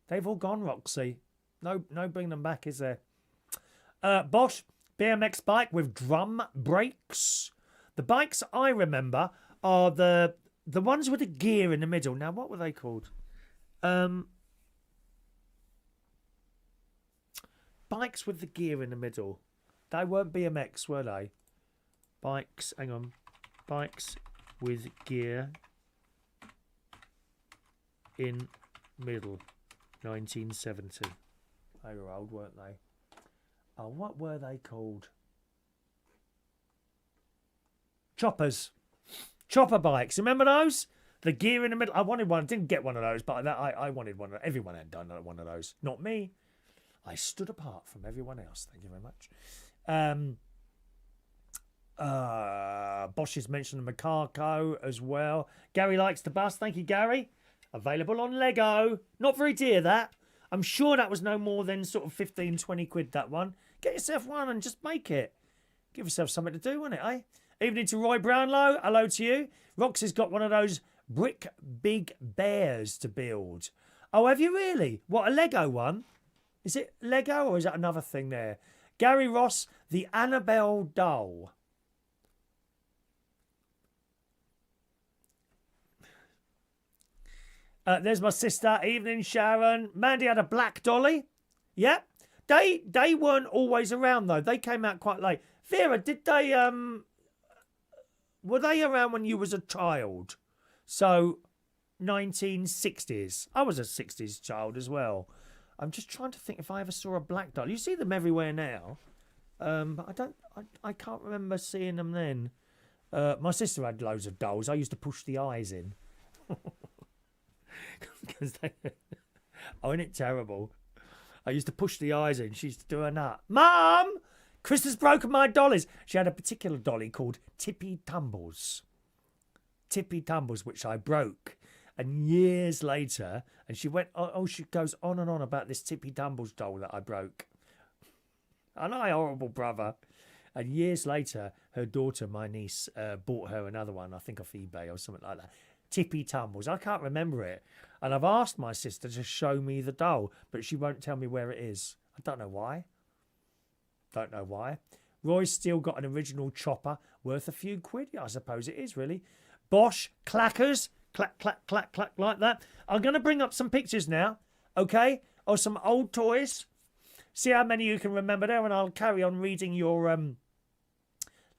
They've all gone, Roxy. No bringing them back, is there? Bosch, BMX bike with drum brakes. The bikes I remember are the ones with the gear in the middle. Now, what were they called? Bikes with the gear in the middle. They weren't BMX, were they? Bikes, hang on. Bikes with gear in middle. 1970. They were old, weren't they? Oh, what were they called? Choppers. Chopper bikes. Remember those? The gear in the middle. I wanted one. Didn't get one of those, but I wanted one. Everyone had done one of those. Not me. I stood apart from everyone else. Thank you very much. Bosch has mentioned the Macaco as well. Gary likes the bus. Thank you, Gary. Available on Lego. Not very dear, that. I'm sure that was no more than sort of 15, 20 quid, that one. Get yourself one and just make it. Give yourself something to do, wouldn't it, eh? Evening to Roy Brownlow. Hello to you. Roxy's got one of those brick big bears to build. Oh, have you really? What, a Lego one? Is it Lego or is that another thing there? Gary Ross, the Annabelle doll. There's my sister. Evening, Sharon. Mandy had a black dolly. Yep. They weren't always around, though. They came out quite late. Vera, did they... were they around when you was a child? So, 1960s. I was a 60s child as well. I'm just trying to think if I ever saw a black doll. You see them everywhere now, but I can't remember seeing them then. My sister had loads of dolls. I used to push the eyes in. Oh, isn't it terrible? I used to push the eyes in. She used to do a nut. Mum, Chris has broken my dollies. She had a particular dolly called Tippy Tumbles. Tippy Tumbles, which I broke. And years later, and she went, she goes on and on about this Tippy Tumbles doll that I broke. And I, horrible brother. And years later, her daughter, my niece, bought her another one, I think off eBay or something like that. Tippy Tumbles. I can't remember it. And I've asked my sister to show me the doll, but she won't tell me where it is. I don't know why. Don't know why. Roy's still got an original chopper worth a few quid. Yeah, I suppose it is, really. Bosch clackers. Clack, clack, clack, clack, like that. I'm going to bring up some pictures now, okay, of some old toys. See how many you can remember there, and I'll carry on reading your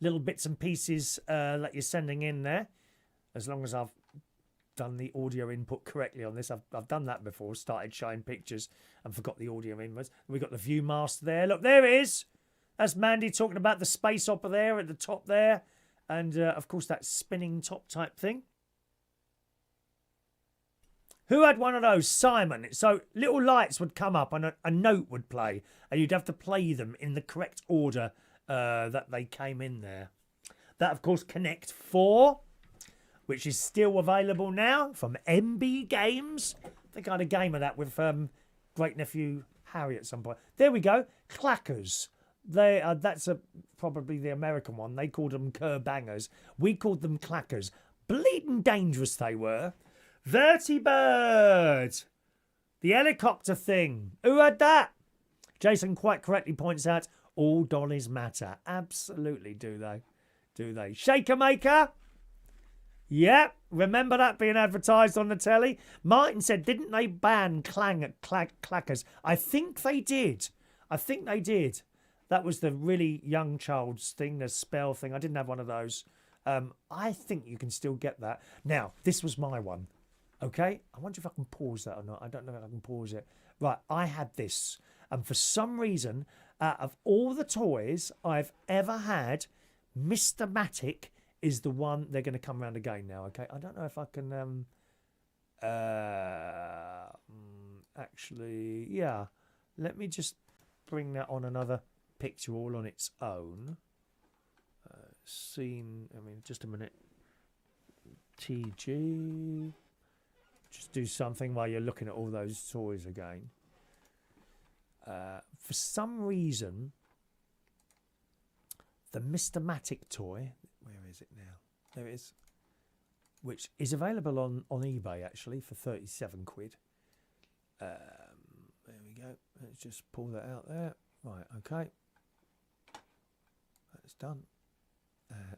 little bits and pieces that you're sending in there, as long as I've done the audio input correctly on this. I've done that before, started showing pictures and forgot the audio inputs. We've got the Viewmaster there. Look, there it is. That's Mandy talking about the space opera there at the top there. And, of course, that spinning top type thing. Who had one of those? Simon. So little lights would come up and a note would play. And you'd have to play them in the correct order that they came in there. That, of course, Connect 4, which is still available now from MB Games. I think I had a game of that with great nephew Harry at some point. There we go. Clackers. That's probably the American one. They called them Kerbangers. We called them Clackers. Bleeding dangerous they were. Vertibird. The helicopter thing. Who had that? Jason quite correctly points out, all dollies matter. Absolutely do they. Do they? Shaker Maker. Yep. Remember that being advertised on the telly? Martin said, didn't they ban clackers? I think they did. That was the really young child's thing, the spell thing. I didn't have one of those. I think you can still get that. Now, this was my one. Okay? I wonder if I can pause that or not. I don't know if I can pause it. Right, I had this. And for some reason, out of all the toys I've ever had, Mr. Matic is the one they're going to come around again now, okay? I don't know if I can... actually, yeah. Let me just bring that on another picture all on its own. Just a minute. TG. Just do something while you're looking at all those toys again. For some reason, the Mr. Matic toy, where is it now? There it is. Which is available on eBay, actually, for 37 quid. There we go. Let's just pull that out there. Right, okay. That's done.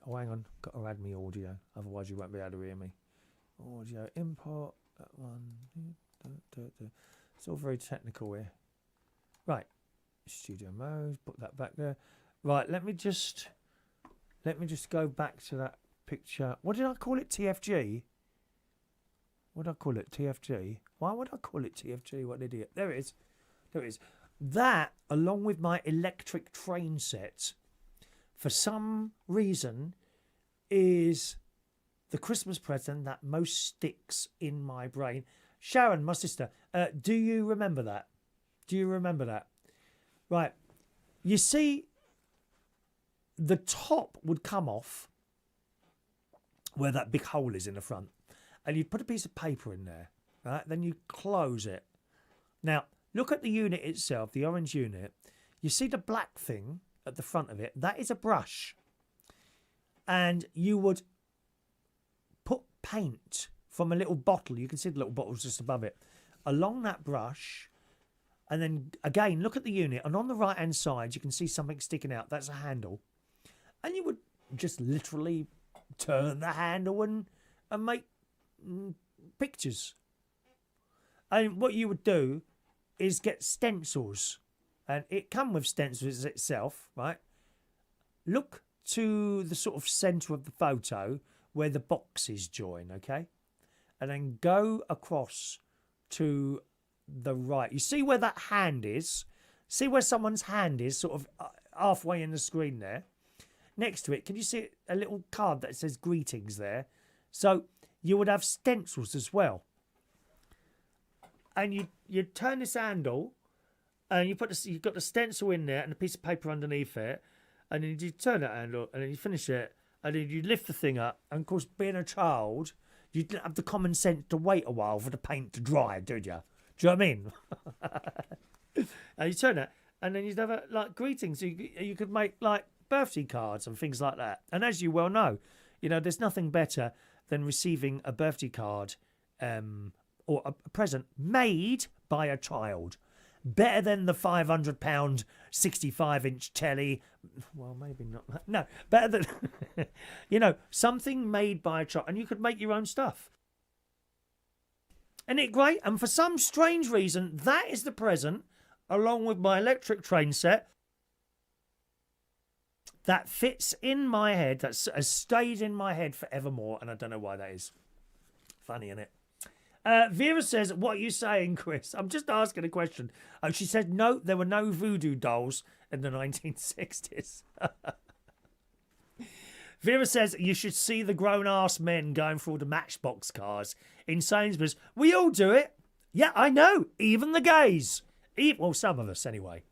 Oh, hang on. Got to add me audio. Otherwise, you won't be able to hear me. Audio import. That one. It's all very technical here. Right. Studio mode. Put that back there. Right. Let me just go back to that picture. What did I call it? TFG? What did I call it? TFG? Why would I call it TFG? What an idiot. There it is. There it is. That, along with my electric train set, for some reason, is the Christmas present that most sticks in my brain. Sharon, my sister, do you remember that? Do you remember that? Right. You see, the top would come off where that big hole is in the front. And you put a piece of paper in there. Right? Then you close it. Now, look at the unit itself, the orange unit. You see the black thing at the front of it? That is a brush. And you would put paint from a little bottle. You can see the little bottles just above it. Along that brush. And then, again, look at the unit. And on the right-hand side, you can see something sticking out. That's a handle. And you would just literally turn the handle and make pictures. And what you would do is get stencils. And it come with stencils itself, right? Look to the sort of centre of the photo where the boxes join, okay? And then go across to the right. You see where that hand is? See where someone's hand is, sort of halfway in the screen there? Next to it, can you see a little card that says greetings there? So you would have stencils as well. And you turn this handle and you've got the stencil in there and a piece of paper underneath it. And then you turn that handle and then you finish it. And then you lift the thing up. And of course, being a child, you didn't have the common sense to wait a while for the paint to dry, did you? Do you know what I mean? And you turn it and then you'd have like greetings. You could make like birthday cards and things like that. And as you well know, there's nothing better than receiving a birthday card or a present made by a child. Better than the £500 65-inch telly. Well, maybe not. No, better than, something made by a child. And you could make your own stuff. Isn't it great? And for some strange reason, that is the present along with my electric train set, that fits in my head, that has stayed in my head forevermore, and I don't know why that is. Funny, isn't it? Vera says, what are you saying, Chris? I'm just asking a question. She said, no, there were no voodoo dolls in the 1960s. Vera says, you should see the grown-ass men going through the Matchbox cars in Sainsbury's. We all do it. Yeah, I know. Even the gays. Well, some of us, anyway.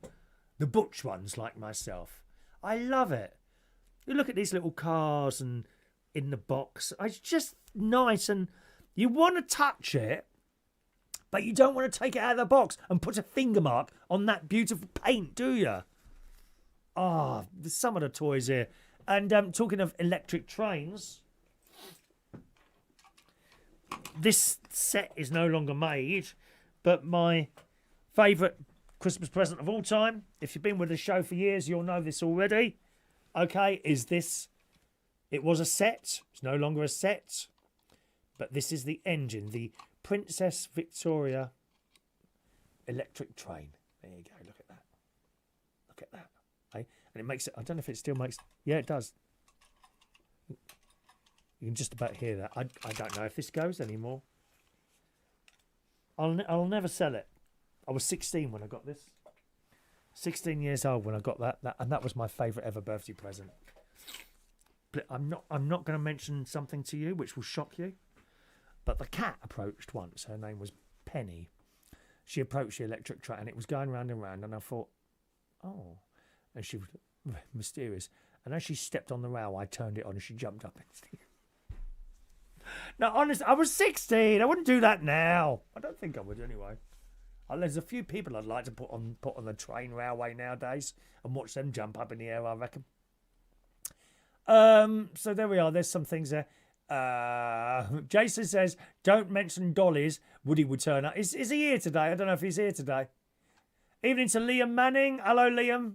The butch ones, like myself. I love it. You look at these little cars and in the box. It's just nice, and you want to touch it, but you don't want to take it out of the box and put a finger mark on that beautiful paint, do you? Ah, there's some of the toys here. And talking of electric trains, this set is no longer made, but my favourite Christmas present of all time, if you've been with the show for years, you'll know this already, okay, is this. It was a set. It's no longer a set. But this is the engine, the Princess Victoria electric train. There you go. Look at that. Look at that. Okay? And it makes it. I don't know if it still makes. Yeah, it does. You can just about hear that. I don't know if this goes anymore. I'll never sell it. I was 16 when I got this. 16 years old when I got that and that was my favourite ever birthday present. But I'm not going to mention something to you which will shock you. But the cat approached once. Her name was Penny. She approached the electric train and it was going round and round. And I thought, oh. And she was mysterious. And as she stepped on the rail, I turned it on and she jumped up. No, honestly, I was 16. I wouldn't do that now. I don't think I would anyway. There's a few people I'd like to put on the train railway nowadays and watch them jump up in the air, I reckon. So there we are. There's some things there. Jason says, don't mention dollies. Woody would turn up. Is he here today? I don't know if he's here today. Evening to Liam Manning. Hello, Liam.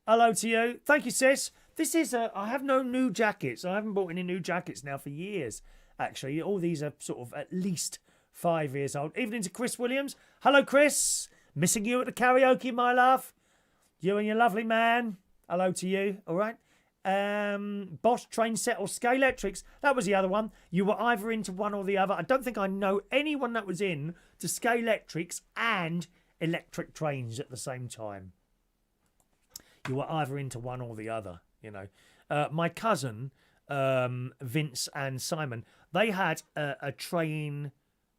Hello to you. Thank you, sis. This is I have no new jackets. I haven't bought any new jackets now for years, actually. All these are sort of at least 5 years old. Evening to Chris Williams. Hello, Chris. Missing you at the karaoke, my love. You and your lovely man. Hello to you. All right. Bosch, train set or Scale Electrics. That was the other one. You were either into one or the other. I don't think I know anyone that was in to Scale Electrics and electric trains at the same time. You were either into one or the other, you know. My cousin, Vince and Simon, they had a train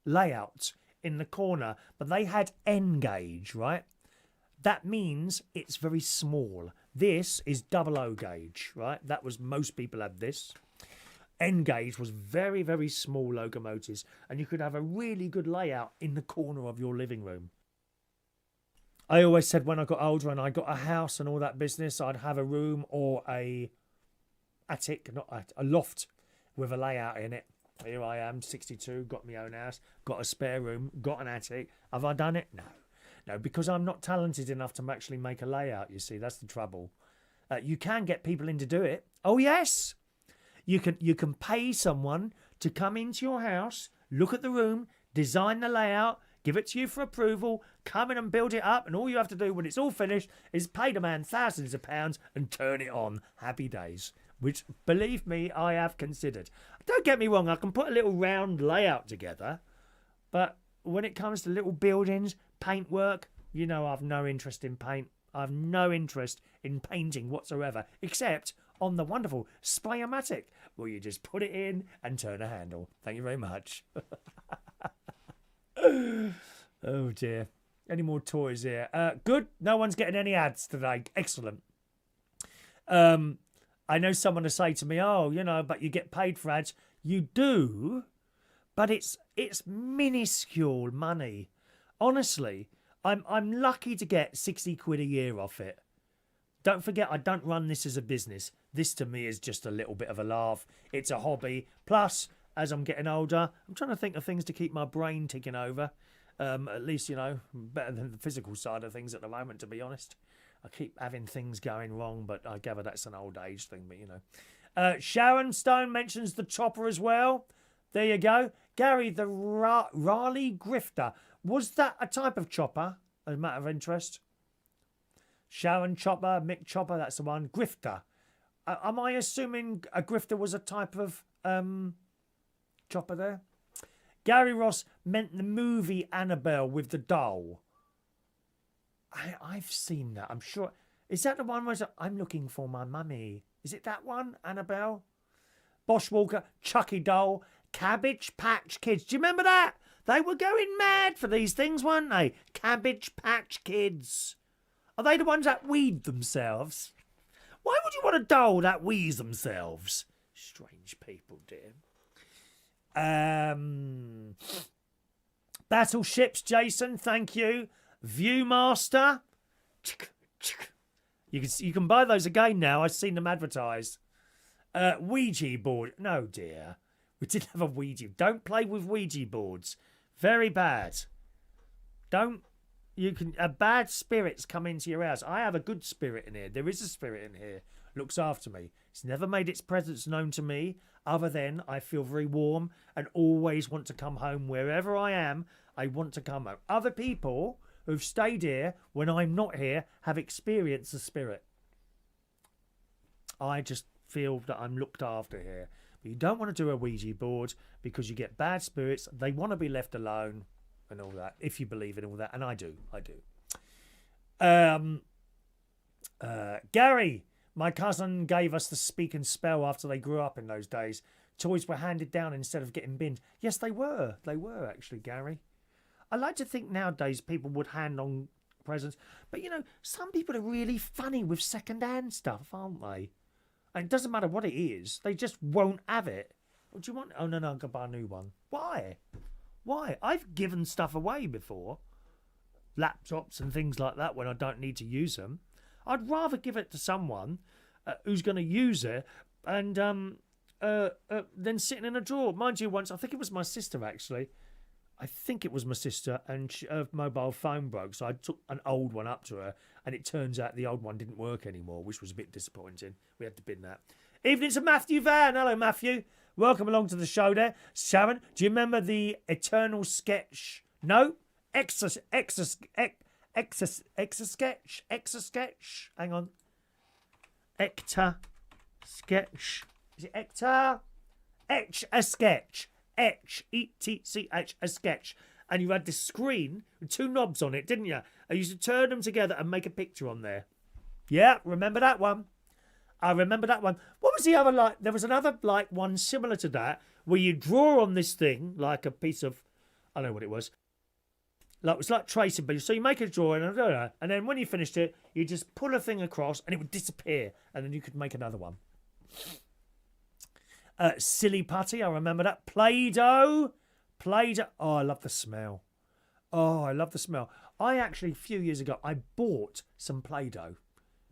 layout in the corner, but they had N gauge, right? That means it's very small. This is 00 gauge, right? That was, most people had this. N gauge was very, very small locomotives, and you could have a really good layout in the corner of your living room. I always said when I got older and I got a house and all that business, I'd have a room or a attic, not a loft with a layout in it. Here I am, 62, got my own house, got a spare room, got an attic. Have I done it? No. No, because I'm not talented enough to actually make a layout, you see. That's the trouble. You can get people in to do it. Oh, yes. You can pay someone to come into your house, look at the room, design the layout, give it to you for approval, come in and build it up, and all you have to do when it's all finished is pay the man thousands of pounds and turn it on. Happy days. Which, believe me, I have considered. Don't get me wrong, I can put a little round layout together, but when it comes to little buildings, paint work, you know I've no interest in paint. I've no interest in painting whatsoever, except on the wonderful Spraymatic, where you just put it in and turn a handle. Thank you very much. Oh dear. Any more toys here? Good. No one's getting any ads today. Excellent. I know someone will say to me, oh, you know, but you get paid for ads. You do, but it's minuscule money. Honestly, I'm lucky to get 60 quid a year off it. Don't forget, I don't run this as a business. This to me is just a little bit of a laugh. It's a hobby. Plus, as I'm getting older, I'm trying to think of things to keep my brain ticking over. At least, you know, better than the physical side of things at the moment, to be honest. I keep having things going wrong, but I gather that's an old age thing, but you know. Sharon Stone mentions the chopper as well. There you go. Gary, the Raleigh Grifter. Was that a type of chopper? a matter of interest. Sharon Chopper, Mick Chopper, that's the one. Grifter. Am I assuming a grifter was a type of chopper there? Gary Ross meant the movie Annabelle with the doll. I've seen that, I'm sure. Is that the one where I'm looking for my mummy? Is it that one, Annabelle? Bosch Walker, Chucky Doll, Cabbage Patch Kids. Do you remember that? They were going mad for these things, weren't they? Cabbage Patch Kids. Are they the ones that weed themselves? Why would you want a doll that weeds themselves? Strange people, dear. Battleships, Jason, thank you. Viewmaster. You can buy those again now. I've seen them advertised. Ouija board. No, dear. We didn't have a Ouija. Don't play with Ouija boards. Very bad. Don't. Bad spirits come into your house. I have a good spirit in here. There is a spirit in here. Looks after me. It's never made its presence known to me, other than I feel very warm and always want to come home. Wherever I am, I want to come home. Other people who've stayed here when I'm not here have experienced the spirit. I just feel that I'm looked after here. But you don't want to do a Ouija board because you get bad spirits. They want to be left alone and all that, if you believe in all that. And I do. Gary, my cousin gave us the speak and spell after they grew up in those days. Toys were handed down instead of getting binned. Yes, they were. They were, actually, Gary. I like to think nowadays people would hand on presents. But, you know, some people are really funny with second-hand stuff, aren't they? And it doesn't matter what it is. They just won't have it. What do you want? Oh, no, I'm going to buy a new one. Why? I've given stuff away before. Laptops and things like that when I don't need to use them. I'd rather give it to someone who's going to use it and than sitting in a drawer. Mind you, once, I think it was my sister, actually. And her mobile phone broke, so I took an old one up to her, and it turns out the old one didn't work anymore, which was a bit disappointing. We had to bin that. Evening to Matthew Van. Hello, Matthew. Welcome along to the show there. Sharon, do you remember the Eternal Sketch? No? Extra-sketch? Hang on. Etch-a-sketch. Is it Ecta? Etch-a-sketch. Etch, E-T-C-H, a sketch. And you had this screen with two knobs on it, didn't you? I used to turn them together and make a picture on there. Yeah, remember that one? I remember that one. What was the other like? There was another like one similar to that where you draw on this thing like a piece of, I don't know what it was. Like it was like tracing, but so you make a drawing and then when you finished it, you just pull a thing across and it would disappear, and then you could make another one. Silly putty, I remember that. Play-Doh. Oh, I love the smell. I actually, a few years ago, I bought some Play-Doh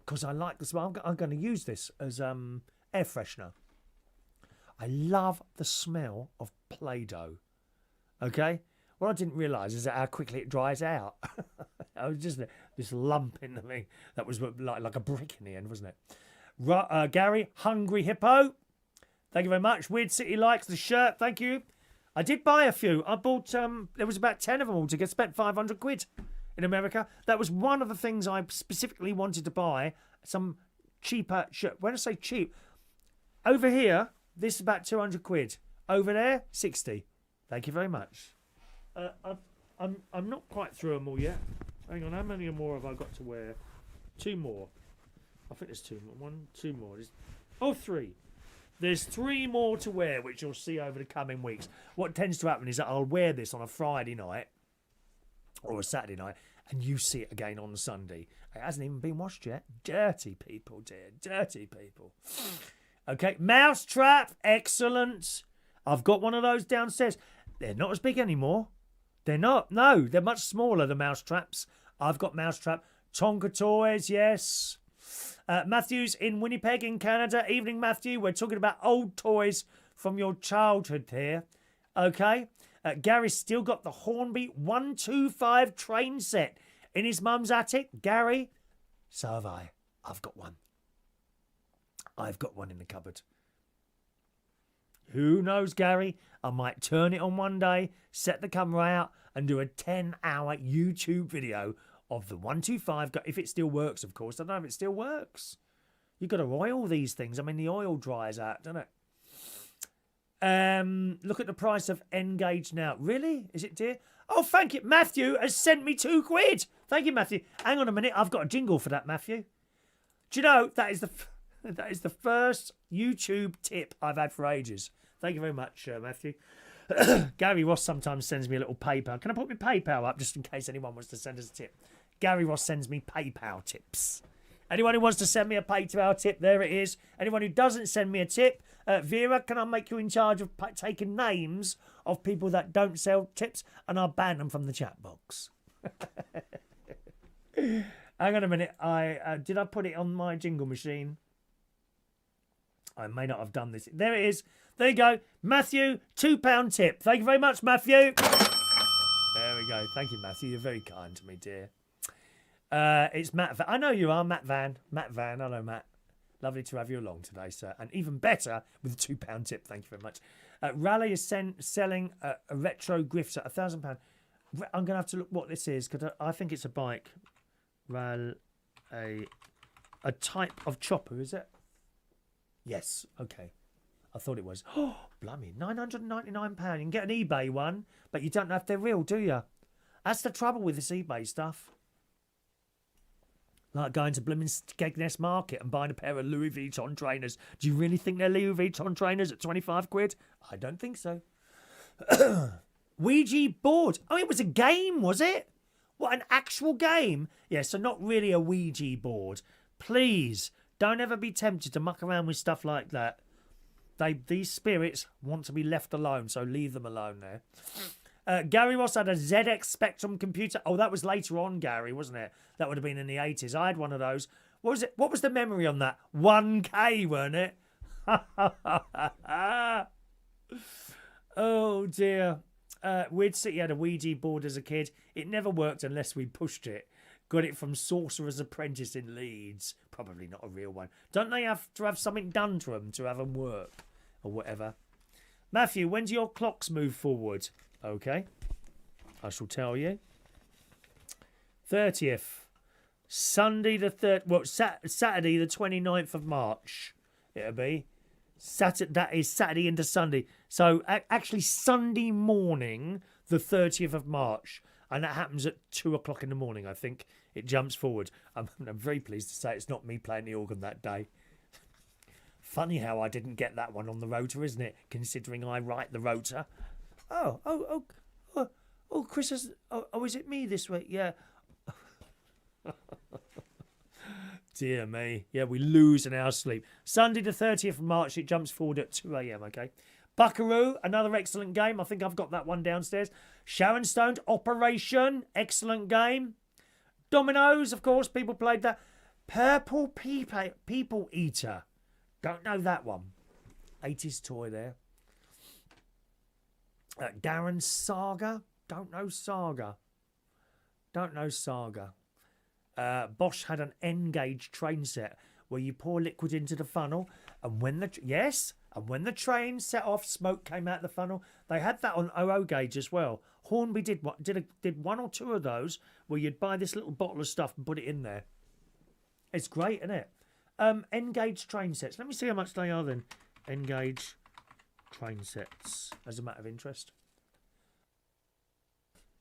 because I like the smell. I'm going to use this as air freshener. I love the smell of Play-Doh. Okay? What I didn't realise is that how quickly it dries out. I was just this lump in the thing that was like a brick in the end, wasn't it? Gary, Hungry Hippo. Thank you very much. Weird City likes the shirt. Thank you. I did buy a few. I bought, there was about 10 of them all to get spent 500 quid in America. That was one of the things I specifically wanted to buy. Some cheaper shirt. When I say cheap, over here, this is about 200 quid. Over there, 60. Thank you very much. I'm not quite through them all yet. Hang on, how many more have I got to wear? 2 more. I think there's 2 more. 1, 2 more. 3. There's 3 more to wear, which you'll see over the coming weeks. What tends to happen is that I'll wear this on a Friday night or a Saturday night, and you see it again on Sunday. It hasn't even been washed yet. Dirty people, dear. Dirty people. Okay, Mousetrap. Excellent. I've got one of those downstairs. They're not as big anymore. They're not. No, they're much smaller, the Mousetraps. I've got Mousetrap. Tonka toys, yes. Matthew's in Winnipeg in Canada. Evening, Matthew. We're talking about old toys from your childhood here. Okay. Gary's still got the Hornby 125 train set in his mum's attic. Gary, so have I. I've got one. I've got one in the cupboard. Who knows, Gary? I might turn it on one day, set the camera out, and do a 10-hour YouTube video of the 125. If it still works, of course. I don't know if it still works. You've got to oil these things. I mean, the oil dries out, doesn't it? Look at the price of N-Gage now. Really? Is it dear? Oh, thank you. Matthew has sent me £2. Thank you, Matthew. Hang on a minute. I've got a jingle for that, Matthew. Do you know, that is the first YouTube tip I've had for ages. Thank you very much, Matthew. Gary Ross sometimes sends me a little PayPal. Can I put my PayPal up just in case anyone wants to send us a tip? Gary Ross sends me PayPal tips. Anyone who wants to send me a PayPal tip, there it is. Anyone who doesn't send me a tip, Vera, can I make you in charge of taking names of people that don't sell tips and I'll ban them from the chat box? Hang on a minute. Did I put it on my jingle machine? I may not have done this. There it is. There you go. Matthew, £2 tip. Thank you very much, Matthew. There we go. Thank you, Matthew. You're very kind to me, dear. It's Matt Van. I know you are, Matt Van. Matt Van. Hello, Matt. Lovely to have you along today, sir. And even better with a £2 tip. Thank you very much. Raleigh is selling a retro grifter, £1,000. I'm going to have to look what this is because I think it's a bike. A type of chopper, is it? Yes. Okay. I thought it was. Oh, blimey. £999. You can get an eBay one, but you don't know if they're real, do you? That's the trouble with this eBay stuff. Like going to blooming Skegness Market and buying a pair of Louis Vuitton trainers. Do you really think they're Louis Vuitton trainers at 25 quid? I don't think so. Ouija board. Oh, it was a game, was it? What, an actual game? Yeah, so not really a Ouija board. Please, don't ever be tempted to muck around with stuff like that. These spirits want to be left alone, so leave them alone there. Gary Ross had a ZX Spectrum computer. Oh, that was later on, Gary, wasn't it? That would have been in the 80s. I had one of those. What was it? What was the memory on that? 1K, weren't it? Oh, dear. Weird City had a Ouija board as a kid. It never worked unless we pushed it. Got it from Sorcerer's Apprentice in Leeds. Probably not a real one. Don't they have to have something done to them to have them work? Or whatever. Matthew, when do your clocks move forward? Okay. I shall tell you. 30th. Sunday the 3rd. Well, Saturday the 29th of March. It'll be. That is Saturday into Sunday. So actually Sunday morning, the 30th of March. And that happens at 2 o'clock in the morning, I think. It jumps forward. I'm very pleased to say it's not me playing the organ that day. Funny how I didn't get that one on the rotor, isn't it? Considering I write the rotor. Oh, Chris is... Oh, is it me this week? Yeah. Dear me. Yeah, we lose an hour's sleep. Sunday the 30th of March, it jumps forward at 2 a.m, okay? Buckaroo, another excellent game. I think I've got that one downstairs. Sharon Stone, Operation, excellent game. Dominoes, of course, people played that. Purple People Eater. Don't know that one. 80s toy there. Darren's Saga. Don't know Saga. Bosch had an N-Gage train set where you pour liquid into the funnel, and when the train set off, smoke came out the funnel. They had that on OO gauge as well. Hornby did one or two of those where you'd buy this little bottle of stuff and put it in there. It's great, isn't it? N-Gage train sets. Let me see how much they are then. N-Gage train sets, as a matter of interest.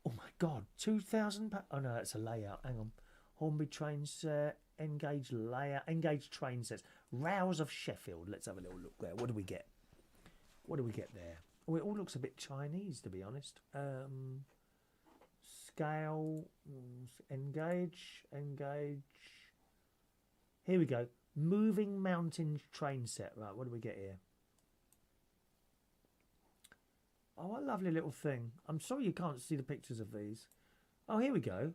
Oh my God, £2,000. Oh no, that's a layout. Hang on. Hornby train set, N-Gage layout, N-Gage train sets. Rouse of Sheffield. Let's have a little look there. What do we get? There? Oh, it all looks a bit Chinese, to be honest. Scale, N-Gage. Here we go. Moving Mountain train set. Right, what do we get here? Oh, what a lovely little thing. I'm sorry you can't see the pictures of these. Oh, here we go.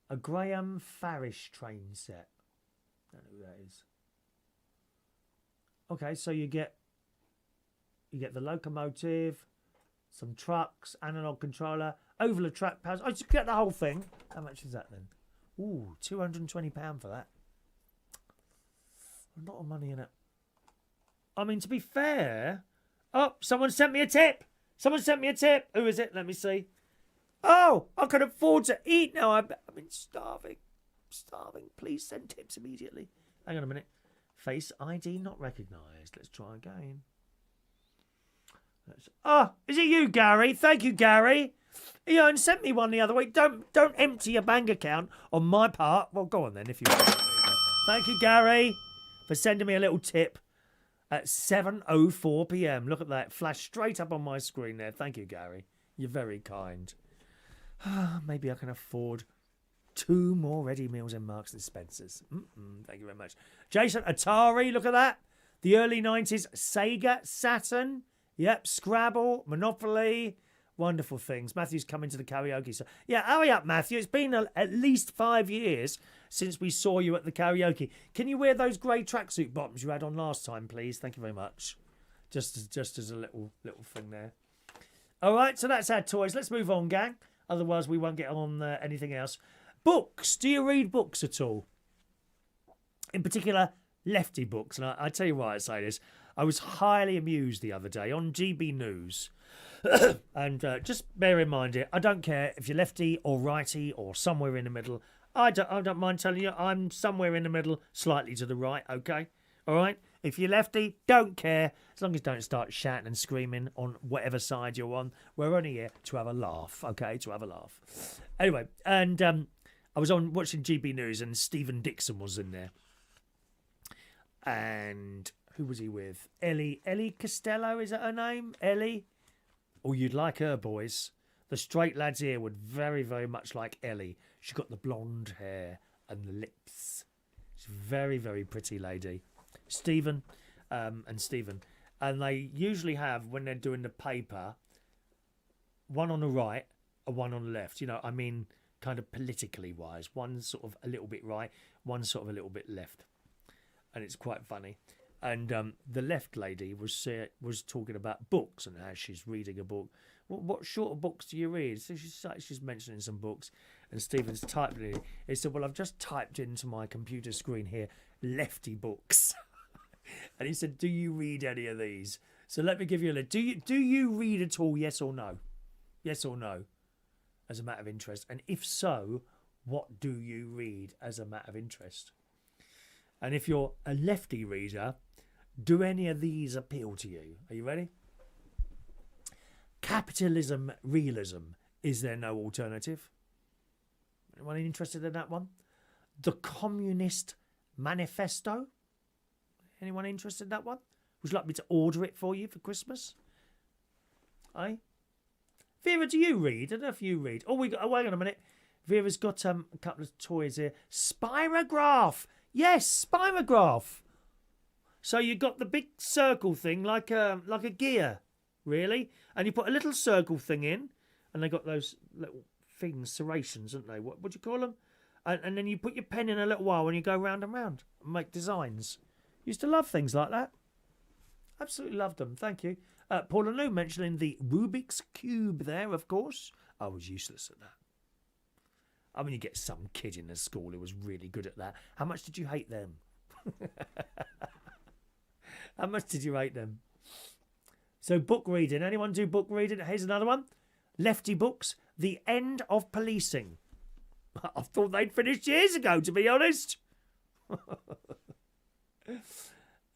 A Graham Farish train set. I don't know who that is. Okay, so you get the locomotive, some trucks, analog controller, oval of track pads. Oh, you get the whole thing. How much is that then? Ooh, £220 for that. A lot of money in it. I mean, to be fair... Oh, someone sent me a tip. Who is it? Let me see. Oh, I can afford to eat now. I've been starving. Please send tips immediately. Hang on a minute. Face ID not recognised. Let's try again. Is it you, Gary? Thank you, Gary. Yeah, and sent me one the other week. Don't empty your bank account on my part. Well, go on then if you want. Thank you, Gary, for sending me a little tip at 7:04 p.m. Look at that. Flash straight up on my screen there. Thank you, Gary. You're very kind. Maybe I can afford 2 more ready meals in Marks and Spencer's. Thank you very much. Jason, Atari, look at that. The early 90s, Sega, Saturn. Yep, Scrabble, Monopoly. Wonderful things. Matthew's coming to the karaoke. So, yeah, hurry up, Matthew. It's been at least 5 years since we saw you at the karaoke. Can you wear those grey tracksuit bottoms you had on last time, please? Thank you very much. Just as a little thing there. All right, so that's our toys. Let's move on, gang. Otherwise, we won't get on anything else. Books. Do you read books at all? In particular, Lefty books. And I tell you why I say this. I was highly amused the other day on GB News. And just bear in mind it, I don't care if you're lefty or righty or somewhere in the middle. I don't mind telling you I'm somewhere in the middle, slightly to the right, okay? All right? If you're lefty, don't care. As long as you don't start shouting and screaming on whatever side you're on. We're only here to have a laugh, okay? To have a laugh. Anyway, and I was on watching GB News and Stephen Dixon was in there. And who was he with? Ellie Costello, is that her name? Ellie? Oh, you'd like her, boys. The straight lads here would very, very much like Ellie. She's got the blonde hair and the lips. She's a very, very pretty lady. Stephen and Stephen. And they usually have, when they're doing the paper, one on the right and one on the left. You know, I mean, kind of politically wise. One sort of a little bit right, one sort of a little bit left. And it's quite funny. And the left lady was talking about books and how she's reading a book. What sort of books do you read? So she's mentioning some books, and Stephen's typed it. He said, "Well, I've just typed into my computer screen here, Lefty books," and he said, "Do you read any of these?" So let me give you a list. Do you read at all? Yes or no? Yes or no? As a matter of interest, and if so, what do you read as a matter of interest? And if you're a lefty reader, do any of these appeal to you? Are you ready? Capitalism, realism. Is there no alternative? Anyone interested in that one? The Communist Manifesto. Anyone interested in that one? Would you like me to order it for you for Christmas? Aye? Vera, do you read? I don't know if you read. Oh, wait on a minute. Vera's got a couple of toys here. Spirograph. Yes, spirograph. So you got the big circle thing like a gear, really, and you put a little circle thing in, and they got those little things, serrations, aren't they? What do you call them? And then you put your pen in a little while and you go round and round and make designs. Used to love things like that. Absolutely loved them. Thank you. Paula Lou mentioning the Rubik's Cube there, of course. I was useless at that. I mean, you get some kid in the school who was really good at that. How much did you hate them? How much did you hate them? So book reading. Anyone do book reading? Here's another one. Lefty books. The End of Policing. I thought they'd finished years ago, to be honest.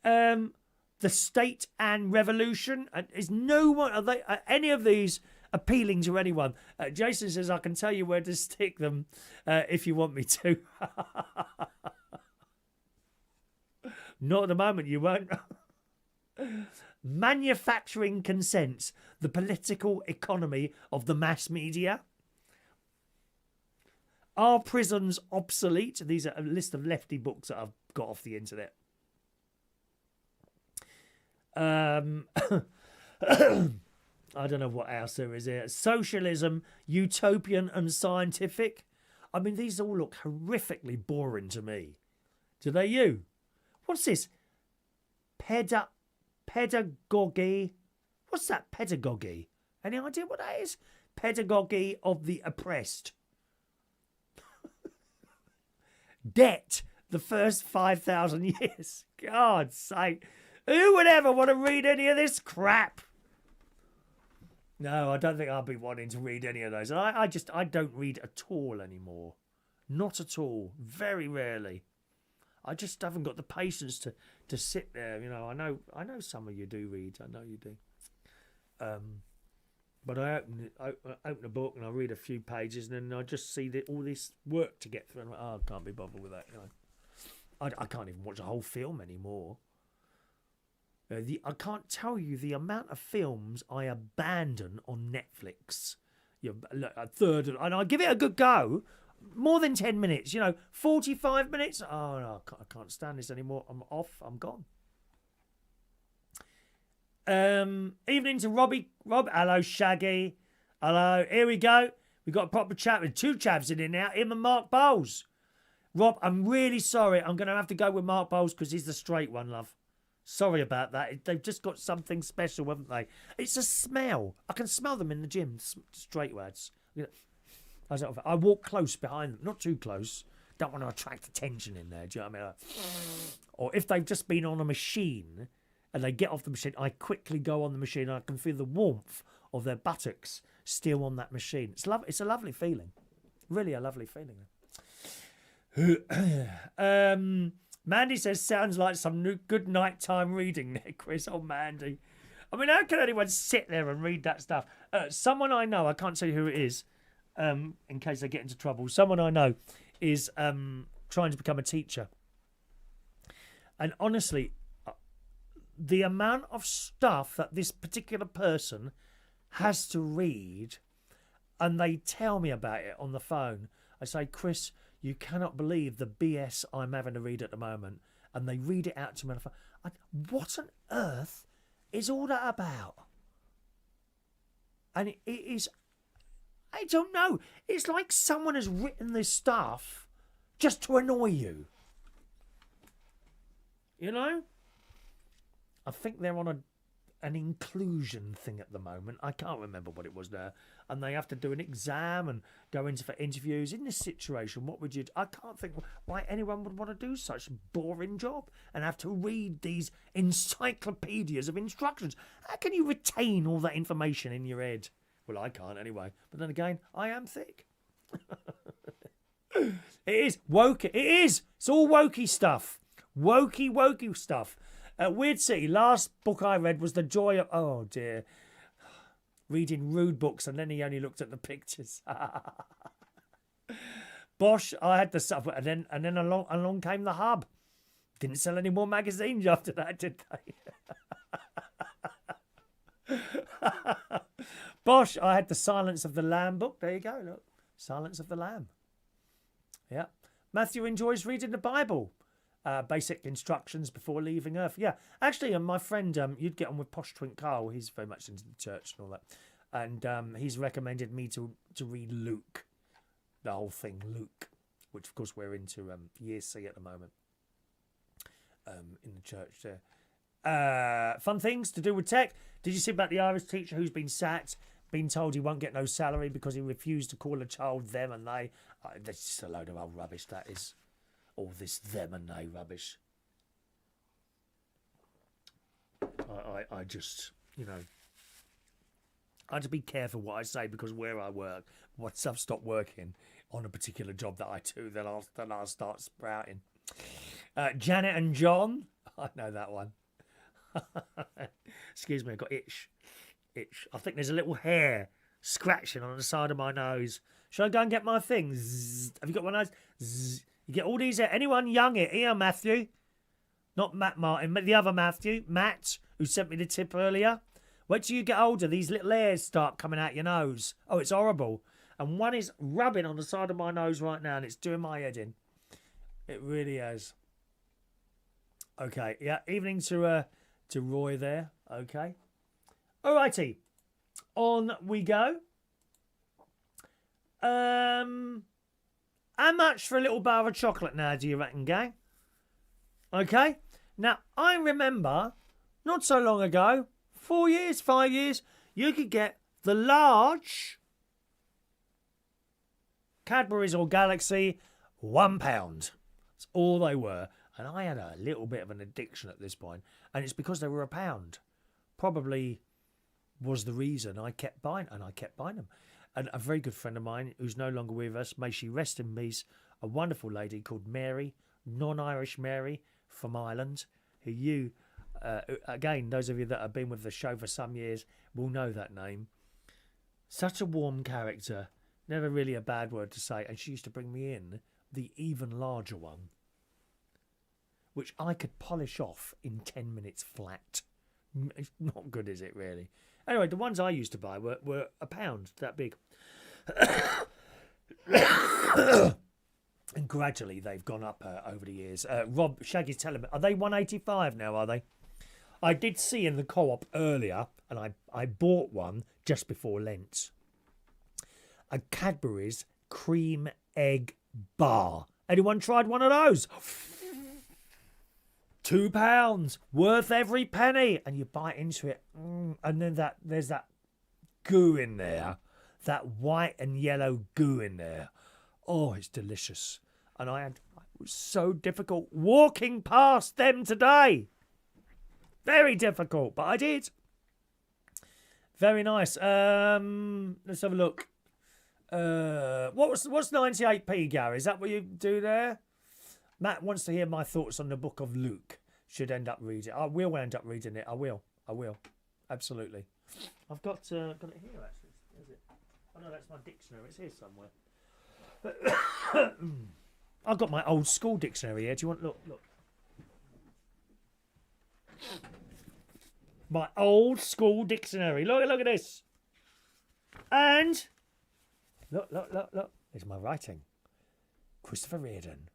The State and Revolution. Is no one? Are they any of these appealing to anyone? Jason says I can tell you where to stick them if you want me to. Not at the moment, you won't. Manufacturing consents, the political economy of the mass media. Are prisons obsolete? These are a list of lefty books that I've got off the internet. I don't know what else there is here. Socialism, utopian and scientific. I mean, these all look horrifically boring to me. Do they you? What's this? Pedagogy. What's that, pedagogy? Any idea what that is? Pedagogy of the oppressed. Debt, the first 5,000 years. God's sake. Who would ever want to read any of this crap? No, I don't think I'll be wanting to read any of those. And I don't read at all anymore. Not at all. Very rarely. I just haven't got the patience to sit there. You know, I know some of you do read. I know you do. But I open a book and I read a few pages and then I just see all this work to get through. And I'm like, oh, I can't be bothered with that. You know, I can't even watch a whole film anymore. I can't tell you the amount of films I abandon on Netflix. A third, and I give it a good go. More than 10 minutes, 45 minutes. Oh, no, I can't stand this anymore. I'm off. I'm gone. Evening to Robbie. Rob, hello, Shaggy. Hello. Here we go. We've got a proper chat with two chaps in here now. Him and Mark Bowles. Rob, I'm really sorry. I'm going to have to go with Mark Bowles because he's the straight one, love. Sorry about that. They've just got something special, haven't they? It's a smell. I can smell them in the gym. Straight lads. I walk close behind them. Not too close. Don't want to attract attention in there. Do you know what I mean? Or if they've just been on a machine and they get off the machine, I quickly go on the machine and I can feel the warmth of their buttocks still on that machine. It's a lovely feeling. Really a lovely feeling. Mandy says, sounds like some new good nighttime reading there, Chris. Oh, Mandy. I mean, how can anyone sit there and read that stuff? Someone I know, I can't tell you who it is, in case I get into trouble. Someone I know is trying to become a teacher. And honestly, the amount of stuff that this particular person has to read, and they tell me about it on the phone. I say, Chris, you cannot believe the BS I'm having to read at the moment. And they read it out to me on the phone. What on earth is all that about? And it is, I don't know. It's like someone has written this stuff just to annoy you. You know? I think they're on an inclusion thing at the moment. I can't remember what it was there. And they have to do an exam and go into for interviews. In this situation, what would you do? I can't think why anyone would want to do such a boring job and have to read these encyclopedias of instructions. How can you retain all that information in your head? Well, I can't anyway. But then again, I am thick. It is woke. It is. It's all wokey stuff. Wokey stuff. Weird City, last book I read was The Joy of... Oh, dear. Reading rude books, and then he only looked at the pictures. Bosh, I had the stuff, and then along came the Hub. Didn't sell any more magazines after that, did they? Bosh, I had the Silence of the Lamb book. There you go, look. Silence of the Lamb. Yeah. Matthew enjoys reading the Bible. Basic instructions before leaving Earth. Yeah, actually, my friend, you'd get on with Posh Twink Carl. He's very much into the church and all that. And he's recommended me to read Luke, the whole thing, Luke, which of course we're into Year C at the moment in the church there. Fun things to do with tech. Did you see about the Irish teacher who's been sacked, been told he won't get no salary because he refused to call a child them and they? That's just a load of old rubbish, that is. All this them and they rubbish. I just, I have to be careful what I say because where I work, once I've stopped working on a particular job that I do, then I'll start sprouting. Janet and John, I know that one. Excuse me, I got itch. I think there's a little hair scratching on the side of my nose. Should I go and get my thing? Zzz. Have you got one of those? Zzz. You get all these... Anyone young here, Matthew? Not Matt Martin, but the other Matthew. Matt, who sent me the tip earlier. Wait till you get older, these little hairs start coming out your nose. Oh, it's horrible. And one is rubbing on the side of my nose right now, and it's doing my head in. It really is. Okay, yeah. Evening to Roy there. Okay. Alrighty. On we go. How much for a little bar of chocolate now, do you reckon, gang? Okay. Now, I remember, not so long ago, 4 years, 5 years, you could get the large Cadbury's or Galaxy £1. That's all they were. And I had a little bit of an addiction at this point. And it's because they were £1. Probably was the reason I kept buying, and I kept buying them. And a very good friend of mine, who's no longer with us, may she rest in peace, a wonderful lady called Mary, non-Irish Mary from Ireland, who you, again, those of you that have been with the show for some years will know that name. Such a warm character, never really a bad word to say, and she used to bring me in the even larger one, which I could polish off in 10 minutes flat. It's not good, is it, really? Anyway, the ones I used to buy were £1, that big. And gradually they've gone up over the years. Rob, Shaggy's telling me, are they £1.85 now, are they? I did see in the co-op earlier, and I bought one just before Lent, a Cadbury's cream egg bar. Anyone tried one of those? £2, worth every penny, and you bite into it, and then there's that goo in there, that white and yellow goo in there. Oh, it's delicious. And it was so difficult walking past them today. Very difficult, but I did. Very nice. Let's have a look. What's 98p, Gary? Is that what you do there? Matt wants to hear my thoughts on the book of Luke. Should end up reading it. I will end up reading it. I will. Absolutely. I've got it here, actually. Is it? Oh, no, that's my dictionary. It's here somewhere. I've got my old school dictionary here. Do you want... Look. My old school dictionary. Look at this. And... Look. There's my writing. Christopher Reardon.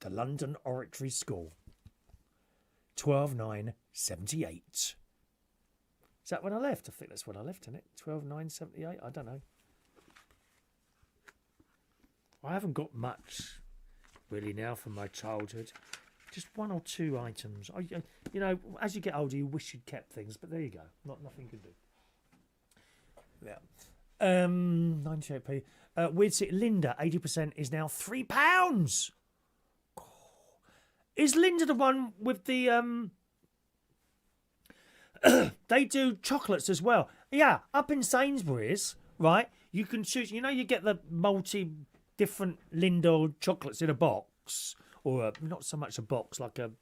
The London Oratory School. 12/9/78. Is that when I left? I think that's when I left, isn't it? 12/9/78? I don't know. I haven't got much, really, now from my childhood. Just one or two items. You know, as you get older, you wish you'd kept things, but there you go. Nothing you can do. Yeah. 98p. Weird City Linda, 80% is now £3. Is Linda the one with the they do chocolates as well? Yeah, up in Sainsbury's, right? You can choose. You know, you get the different Linda chocolates in a box, or not so much a box, like a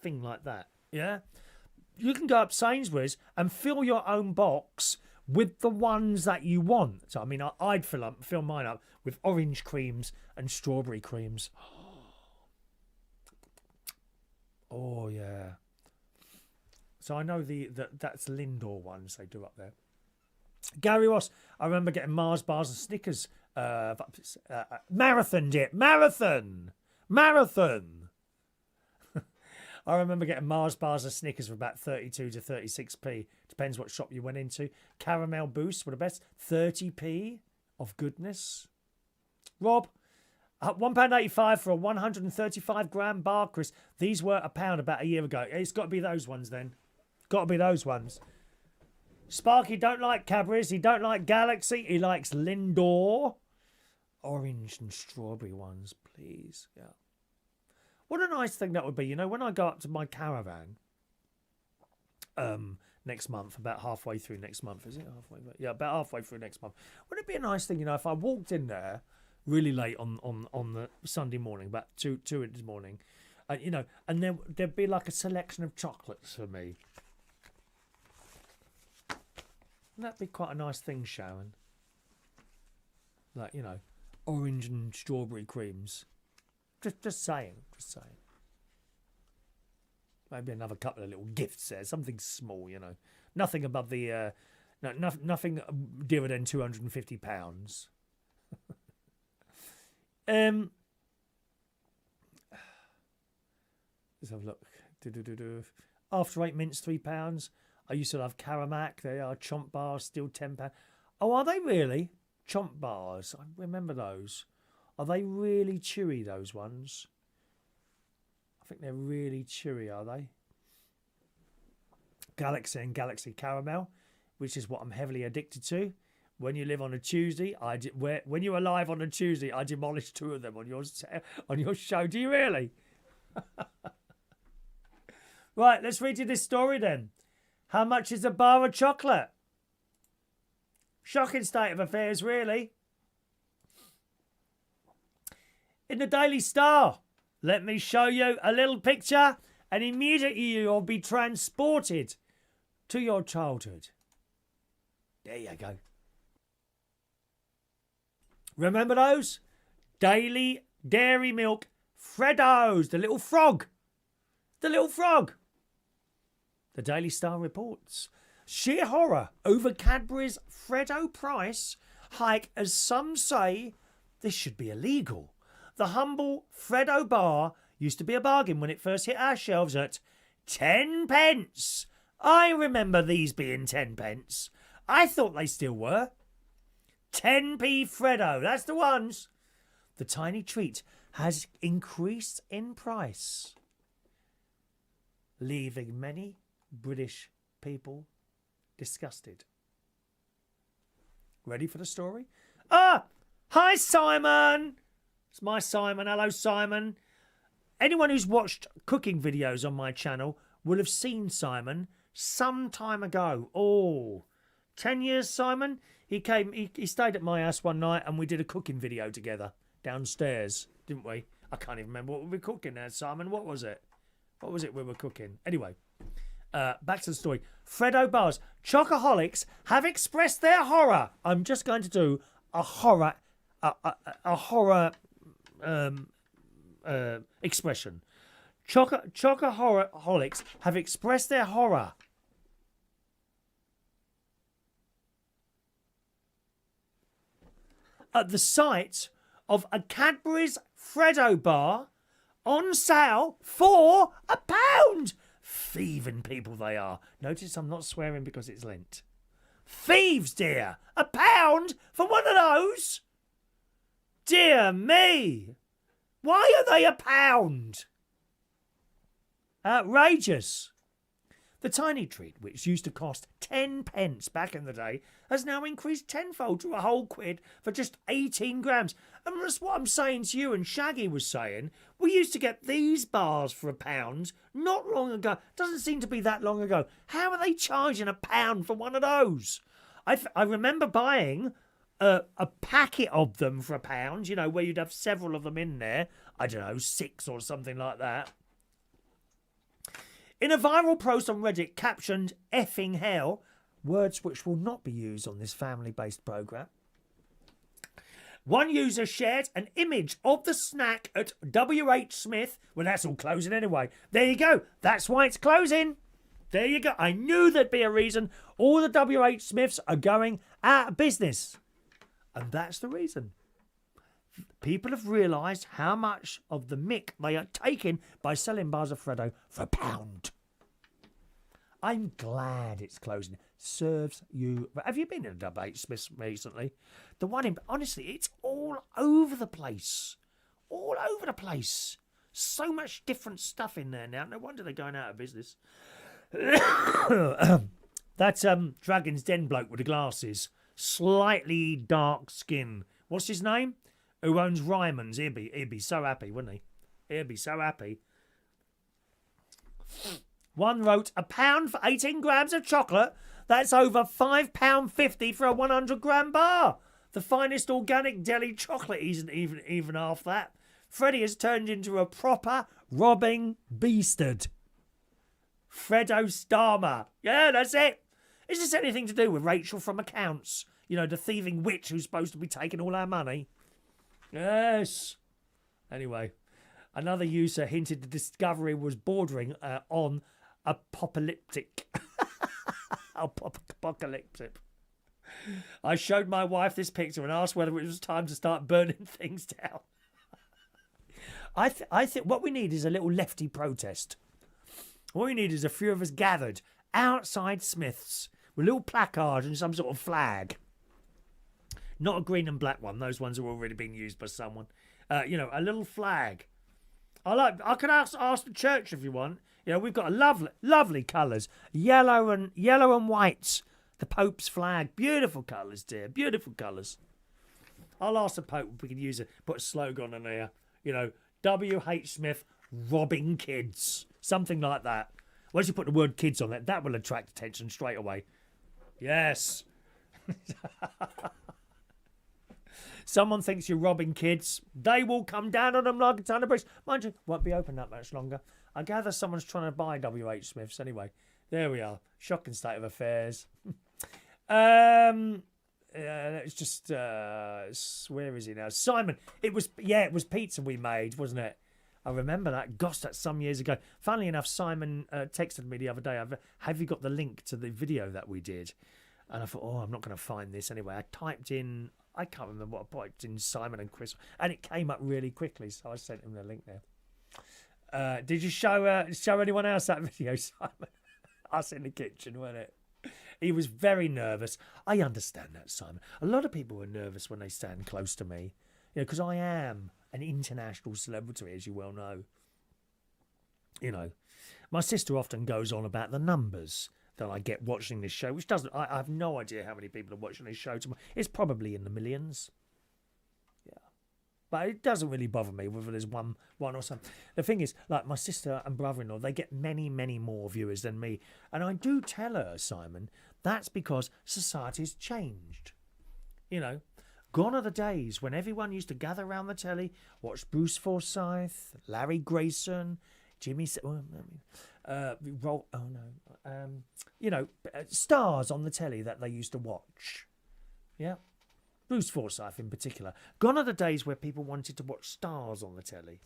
thing like that. Yeah, you can go up Sainsbury's and fill your own box with the ones that you want. So I mean, I'd fill mine up with orange creams and strawberry creams. Oh, yeah. So I know that's Lindor ones they do up there. Gary Ross, I remember getting Mars bars and Snickers. Marathon. I remember getting Mars bars and Snickers for about 32 to 36p. Depends what shop you went into. Caramel Boosts were the best. 30p of goodness. Rob, £1.85 for a 135 gram bar, Chris. These were £1 about a year ago. It's got to be those ones then. Got to be those ones. Sparky don't like Cadbury's. He don't like Galaxy. He likes Lindor. Orange and strawberry ones, please. Yeah. What a nice thing that would be. You know, when I go up to my caravan next month, about halfway through next month, is it halfway? Yeah, about halfway through next month. Wouldn't it be a nice thing, you know, if I walked in there really late on the Sunday morning, about 2 in the morning, you know, and there'd be like a selection of chocolates for me. Wouldn't that be quite a nice thing, Sharon? Like, you know, orange and strawberry creams. Just saying. Maybe another couple of little gifts there, something small, you know. Nothing above the, nothing dearer than £250. Let's have a look. After 8 mints, £3. I used to love Caramac. They are chomp bars, still £10. Oh, are they really? Chomp bars. I remember those. Are they really chewy, those ones? I think they're really chewy, are they? Galaxy and Galaxy Caramel, which is what I'm heavily addicted to. When you live on a Tuesday, when you're alive on a Tuesday, I demolished 2 of them on your show. Do you really? Right, let's read you this story then. How much is a bar of chocolate? Shocking state of affairs, really. In the Daily Star, let me show you a little picture and immediately you'll be transported to your childhood. There you go. Remember those? Daily Dairy Milk Freddos, the little frog. The little frog. The Daily Star reports sheer horror over Cadbury's Freddo price hike as some say this should be illegal. The humble Freddo bar used to be a bargain when it first hit our shelves at 10 pence. I remember these being 10 pence. I thought they still were. 10p Freddo, that's the ones. The tiny treat has increased in price, leaving many British people disgusted. Ready for the story? Ah! Hi, Simon! It's my Simon. Hello, Simon. Anyone who's watched cooking videos on my channel will have seen Simon some time ago. Oh, 10 years, Simon. He stayed at my house one night and we did a cooking video together downstairs, didn't we? I can't even remember what we were cooking there, Simon. What was it? What was it we were cooking? Anyway, back to the story. Freddo bars. Chocoholics have expressed their horror. I'm just going to do a horror expression. Chocoholics have expressed their horror at the sight of a Cadbury's Freddo bar on sale for £1. Thieving people they are. Notice I'm not swearing because it's Lent. Thieves, dear. £1 for one of those? Dear me. Why are they £1? Outrageous. The tiny treat, which used to cost 10 pence back in the day, has now increased tenfold to a whole quid for just 18 grams. And that's what I'm saying to you and Shaggy was saying. We used to get these bars for £1 not long ago. Doesn't seem to be that long ago. How are they charging £1 for one of those? I remember buying a packet of them for £1, you know, where you'd have several of them in there. I don't know, 6 or something like that. In a viral post on Reddit captioned "effing hell," words which will not be used on this family-based programme, one user shared an image of the snack at WH Smith. Well, that's all closing anyway. There you go. That's why it's closing. There you go. I knew there'd be a reason. All the WH Smiths are going out of business. And that's the reason. People have realised how much of the mick they are taking by selling bars of Freddo for £1. I'm glad it's closing. Serves you. Have you been in a WH Smith's recently? The one in. Honestly, it's all over the place. All over the place. So much different stuff in there now. No wonder they're going out of business. That Dragon's Den bloke with the glasses. Slightly dark skin. What's his name? Who owns Ryman's? He'd be so happy, wouldn't he? He'd be so happy. One wrote, £1 for 18 grams of chocolate. That's over £5.50 for a 100 gram bar. The finest organic deli chocolate isn't even half that. Freddie has turned into a proper robbing beastard. Freddo Starmer. Yeah, that's it. Is this anything to do with Rachel from accounts? You know, the thieving witch who's supposed to be taking all our money? Yes. Anyway, another user hinted the discovery was bordering on apocalyptic. Apocalyptic. I showed my wife this picture and asked whether it was time to start burning things down. I think what we need is a little Lefty protest. What we need is a few of us gathered outside Smith's with a little placard and some sort of flag. Not a green and black one. Those ones are already being used by someone. You know, a little flag. I could ask the church if you want. You know, we've got a lovely colours. Yellow and white. The Pope's flag. Beautiful colours, dear. Beautiful colours. I'll ask the Pope if we can use it. Put a slogan on there. You know, W.H. Smith robbing kids. Something like that. Once you put the word kids on that will attract attention straight away. Yes. Someone thinks you're robbing kids. They will come down on them like a ton of bricks. Mind you, won't be open that much longer. I gather someone's trying to buy W.H. Smith's anyway. There we are. Shocking state of affairs. It's just where is he now? Simon. It was pizza we made, wasn't it? I remember that. Gosh, that's some years ago. Funnily enough, Simon texted me the other day. Have you got the link to the video that we did? And I thought, I'm not going to find this anyway. I typed in, I can't remember what I typed in, Simon and Chris, and it came up really quickly. So I sent him the link there. Did you show anyone else that video, Simon? Us in the kitchen, wasn't it? He was very nervous. I understand that, Simon. A lot of people are nervous when they stand close to me, because I am an international celebrity, as you well know. My sister often goes on about the numbers that I get watching this show, which doesn't. I have no idea how many people are watching this show. It's probably in the millions. Yeah, but it doesn't really bother me whether there's one or something. The thing is, like my sister and brother-in-law, they get many, many more viewers than me, and I do tell her, Simon, that's because society's changed. Gone are the days when everyone used to gather around the telly, watch Bruce Forsyth, Larry Grayson, Jimmy. Stars on the telly that they used to watch. Yeah, Bruce Forsyth in particular. Gone are the days where people wanted to watch stars on the telly.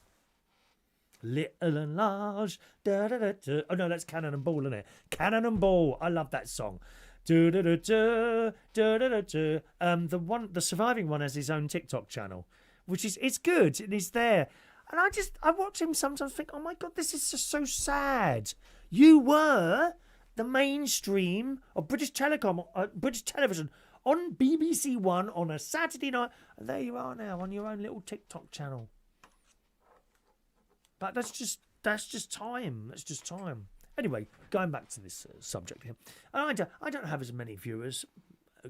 Little and large, da da da da. Oh no, that's Cannon and Ball, isn't it? Cannon and Ball. I love that song. Da da da da da da da. The surviving one has his own TikTok channel, which is it's good and he's there. And I watch him sometimes think, oh my God, this is just so sad. You were the mainstream of British television on BBC One on a Saturday night, and there you are now on your own little TikTok channel. But that's just time. That's just time. Anyway, going back to this subject here, and I don't have as many viewers,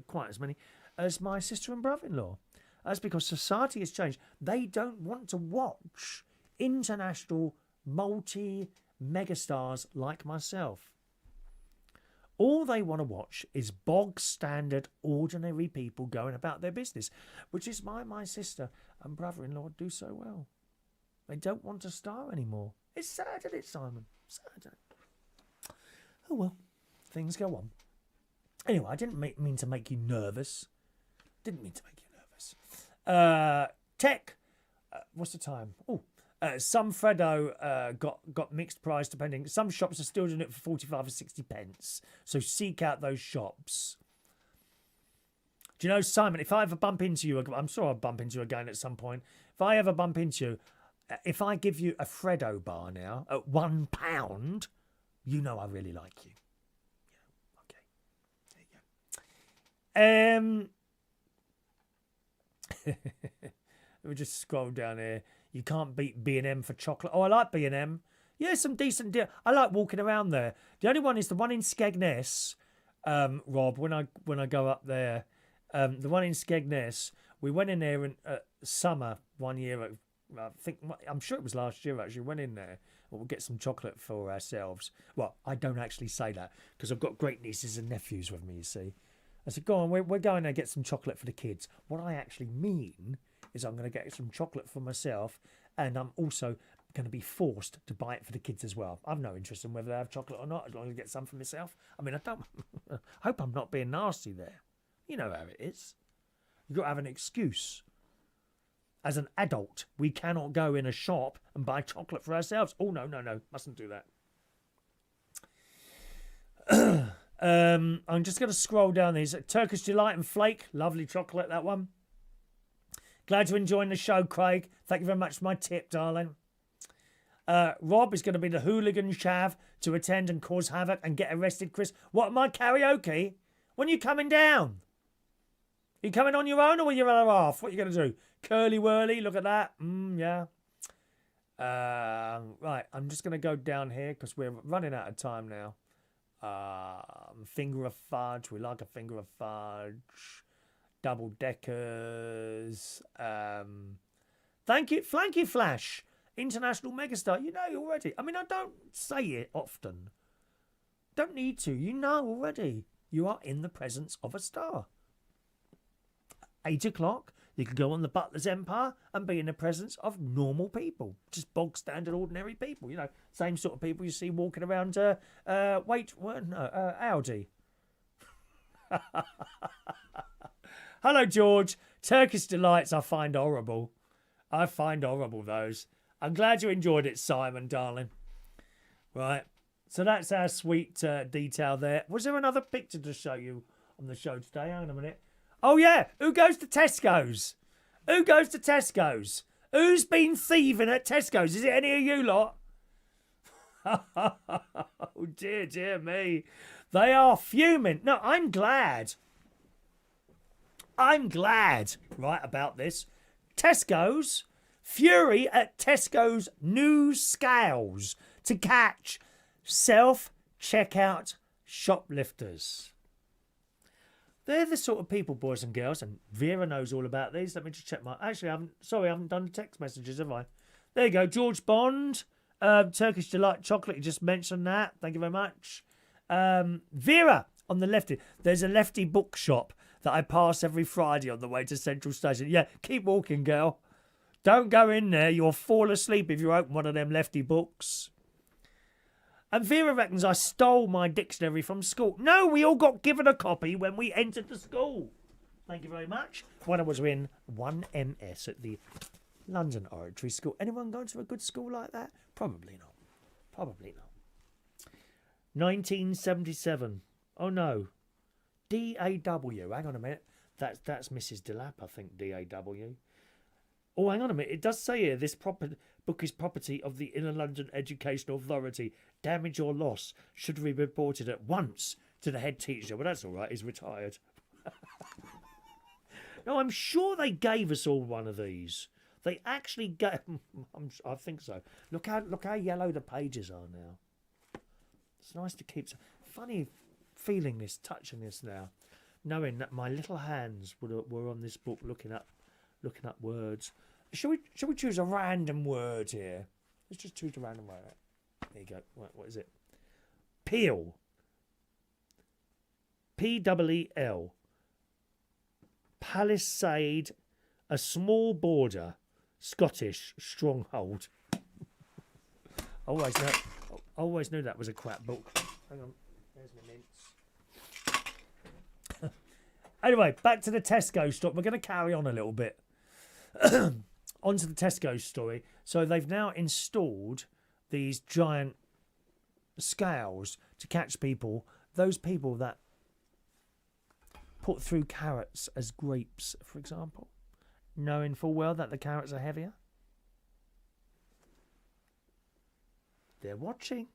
quite as many, as my sister and brother-in-law. That's because society has changed. They don't want to watch international multi-megastars like myself. All they want to watch is bog-standard, ordinary people going about their business, which is why my sister and brother-in-law do so well. They don't want to star anymore. It's sad, isn't it, Simon? Sad. Oh, well, things go on. Anyway, I didn't mean to make you nervous. Tech. What's the time? Some Freddo got mixed price depending. Some shops are still doing it for 45 or 60 pence. So seek out those shops. Do you know, Simon, if I ever bump into you, I'm sure I'll bump into you again at some point. If I ever bump into you, if I give you a Freddo bar now at £1, you know I really like you. Yeah, okay. There you go. Let me just scroll down here. You can't beat B&M for chocolate. Oh, I like B&M. Yeah, some decent deal. I like walking around there. The only one is the one in Skegness, Rob, when I go up there. The one in Skegness, we went in there in summer one year. I'm sure it was last year actually. Went in there. We'll get some chocolate for ourselves. Well, I don't actually say that because I've got great nieces and nephews with me, you see. I said, go on, we're going to get some chocolate for the kids. What I actually mean is I'm going to get some chocolate for myself, and I'm also going to be forced to buy it for the kids as well. I've no interest in whether they have chocolate or not, as long as I get some for myself. I mean, I don't hope I'm not being nasty there. You know how it is. You've got to have an excuse. As an adult, we cannot go in a shop and buy chocolate for ourselves. Oh, no, mustn't do that. I'm just going to scroll down these. Turkish Delight and Flake. Lovely chocolate, that one. Glad you're enjoying the show, Craig. Thank you very much for my tip, darling. Rob is going to be the hooligan chav to attend and cause havoc and get arrested, Chris. What, am I karaoke? When are you coming down? Are you coming on your own or with your other half? What are you going to do? Curly whirly, look at that. Yeah. Right, I'm just going to go down here because we're running out of time now. Finger of fudge. We like a finger of fudge. Double deckers. Thank you, Flash. International megastar. You know already. I mean, I don't say it often. Don't need to. You know already. You are in the presence of a star. 8 o'clock, you can go on the Butler's Empire and be in the presence of normal people. Just bog standard, ordinary people. You know, same sort of people you see walking around Audi. Hello, George. Turkish delights I find horrible. I find horrible those. I'm glad you enjoyed it, Simon, darling. Right. So that's our sweet detail there. Was there another picture to show you on the show today? Hang on a minute. Oh, yeah. Who goes to Tesco's? Who goes to Tesco's? Who's been thieving at Tesco's? Is it any of you lot? Oh, dear me. They are fuming. No, I'm glad. Right, about this. Tesco's, fury at Tesco's new scales to catch self-checkout shoplifters. They're the sort of people, boys and girls, and Vera knows all about these. Let me just check my... Actually, I haven't done the text messages, have I? There you go. George Bond, Turkish Delight Chocolate, you just mentioned that. Thank you very much. Vera on the Lefty. There's a Lefty bookshop that I pass every Friday on the way to Central Station. Yeah, keep walking, girl. Don't go in there. You'll fall asleep if you open one of them Lefty books. And Vera reckons I stole my dictionary from school. No, we all got given a copy when we entered the school. Thank you very much. When I was in 1MS at the London Oratory School. Anyone going to a good school like that? Probably not. 1977. Oh, no. D-A-W. Hang on a minute. That's Mrs. Delap, I think, D-A-W. Oh, hang on a minute. It does say here, this book is property of the Inner London Education Authority. Damage or loss should be reported at once to the head teacher. Well, that's all right. He's retired. No, I'm sure they gave us all one of these. They actually gave... I think so. Look how yellow the pages are now. It's nice to keep... Funny feeling this, touching this now. Knowing that my little hands were on this book looking up words. Shall we choose a random word here? Let's just choose a random word. There you go. Right, what is it? Peel. P-E-E-L. Palisade. A small border. Scottish stronghold. Always knew that was a crap book. Hang on. There's my mints. Anyway, back to the Tesco story. We're going to carry on a little bit. Onto the Tesco story. So they've now installed these giant scales to catch people. Those people that put through carrots as grapes, for example, knowing full well that the carrots are heavier. They're watching.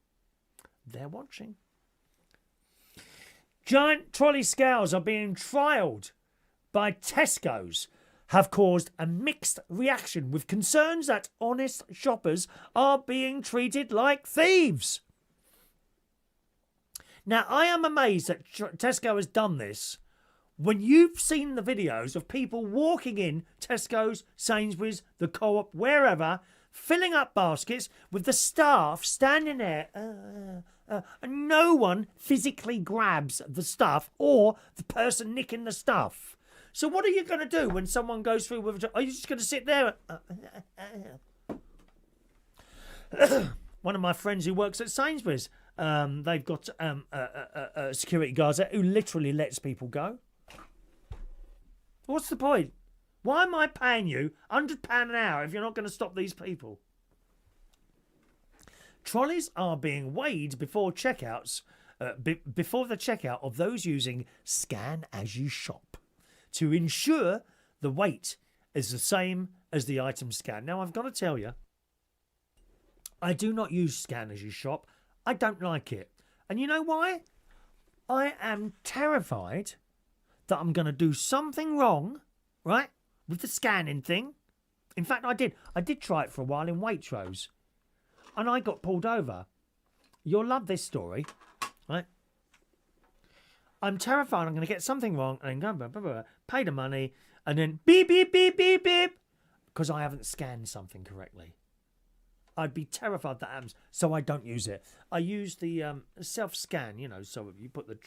Giant trolley scales are being trialled by Tesco's, have caused a mixed reaction with concerns that honest shoppers are being treated like thieves. Now, I am amazed that Tesco has done this when you've seen the videos of people walking in Tesco's, Sainsbury's, the Co-op, wherever, filling up baskets with the staff standing there and no one physically grabs the stuff or the person nicking the stuff. So what are you going to do when someone goes through with... Are you just going to sit there? One of my friends who works at Sainsbury's, they've got security guards there who literally lets people go. What's the point? Why am I paying you £100 an hour if you're not going to stop these people? Trolleys are being weighed before checkouts, before the checkout of those using Scan As You Shop, to ensure the weight is the same as the item scanned. Now, I've got to tell you, I do not use Scan As You Shop. I don't like it. And you know why? I am terrified that I'm going to do something wrong, right, with the scanning thing. In fact, I did try it for a while in Waitrose, and I got pulled over. You'll love this story, right? I'm terrified I'm going to get something wrong and then go, pay the money, and then beep, beep, beep, beep, beep, because I haven't scanned something correctly. I'd be terrified that happens, so I don't use it. I use the self-scan, so you put the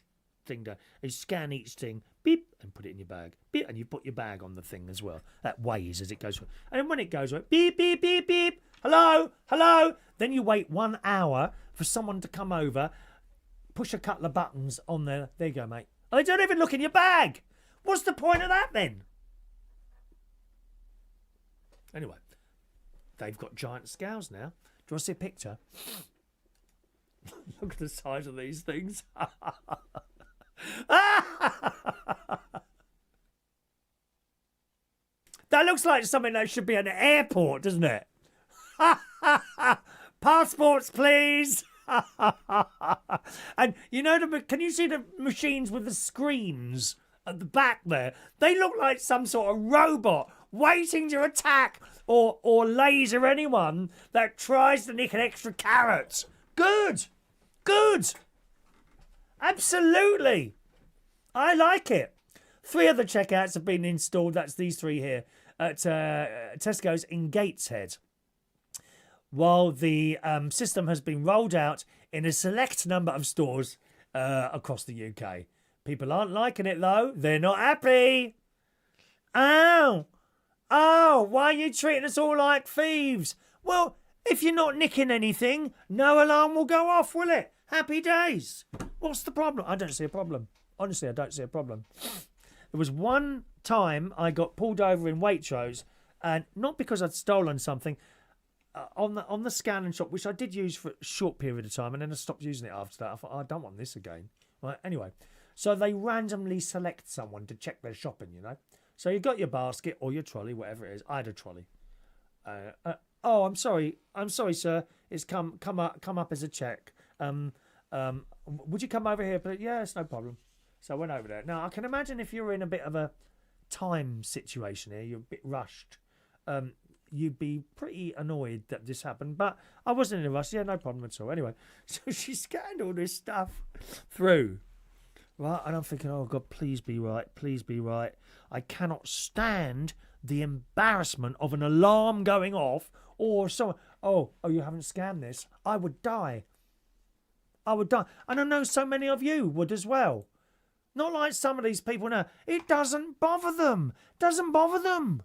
thing down, you scan each thing, beep, and put it in your bag. Beep, and you put your bag on the thing as well. That weighs as it goes. And when it goes, beep, beep, beep, beep, hello, hello. Then you wait 1 hour for someone to come over, push a couple of buttons on there. There you go, mate. I don't even look in your bag. What's the point of that then? Anyway, they've got giant scales now. Do you want to see a picture? Look at the size of these things. That looks like something that should be an airport, doesn't it? Passports, please. And can you see the machines with the screens at the back there? They look like some sort of robot waiting to attack or laser anyone that tries to nick an extra carrot. Good. Absolutely. I like it. 3 other checkouts have been installed. That's these 3 here at Tesco's in Gateshead. While the system has been rolled out in a select number of stores across the UK. People aren't liking it, though. They're not happy. Oh, why are you treating us all like thieves? Well, if you're not nicking anything, no alarm will go off, will it? Happy days. What's the problem? I don't see a problem. Honestly, I don't see a problem. There was one time I got pulled over in Waitrose, and not because I'd stolen something, on the scan and shop, which I did use for a short period of time, and then I stopped using it after that. I thought, I don't want this again. Right, anyway, so they randomly select someone to check their shopping, So you got your basket or your trolley, whatever it is. I had a trolley. Oh, I'm sorry, sir. It's come up as a check. Would you come over here? But yeah, it's no problem. So I went over there. Now I can imagine if you're in a bit of a time situation here, you're a bit rushed. You'd be pretty annoyed that this happened, but I wasn't in a rush. Yeah, no problem at all. Anyway, so she scanned all this stuff through, right? And I'm thinking, oh God, please be right. Please be right. I cannot stand the embarrassment of an alarm going off or someone, oh, you haven't scanned this. I would die. And I know so many of you would as well. Not like some of these people now. It doesn't bother them. Doesn't bother them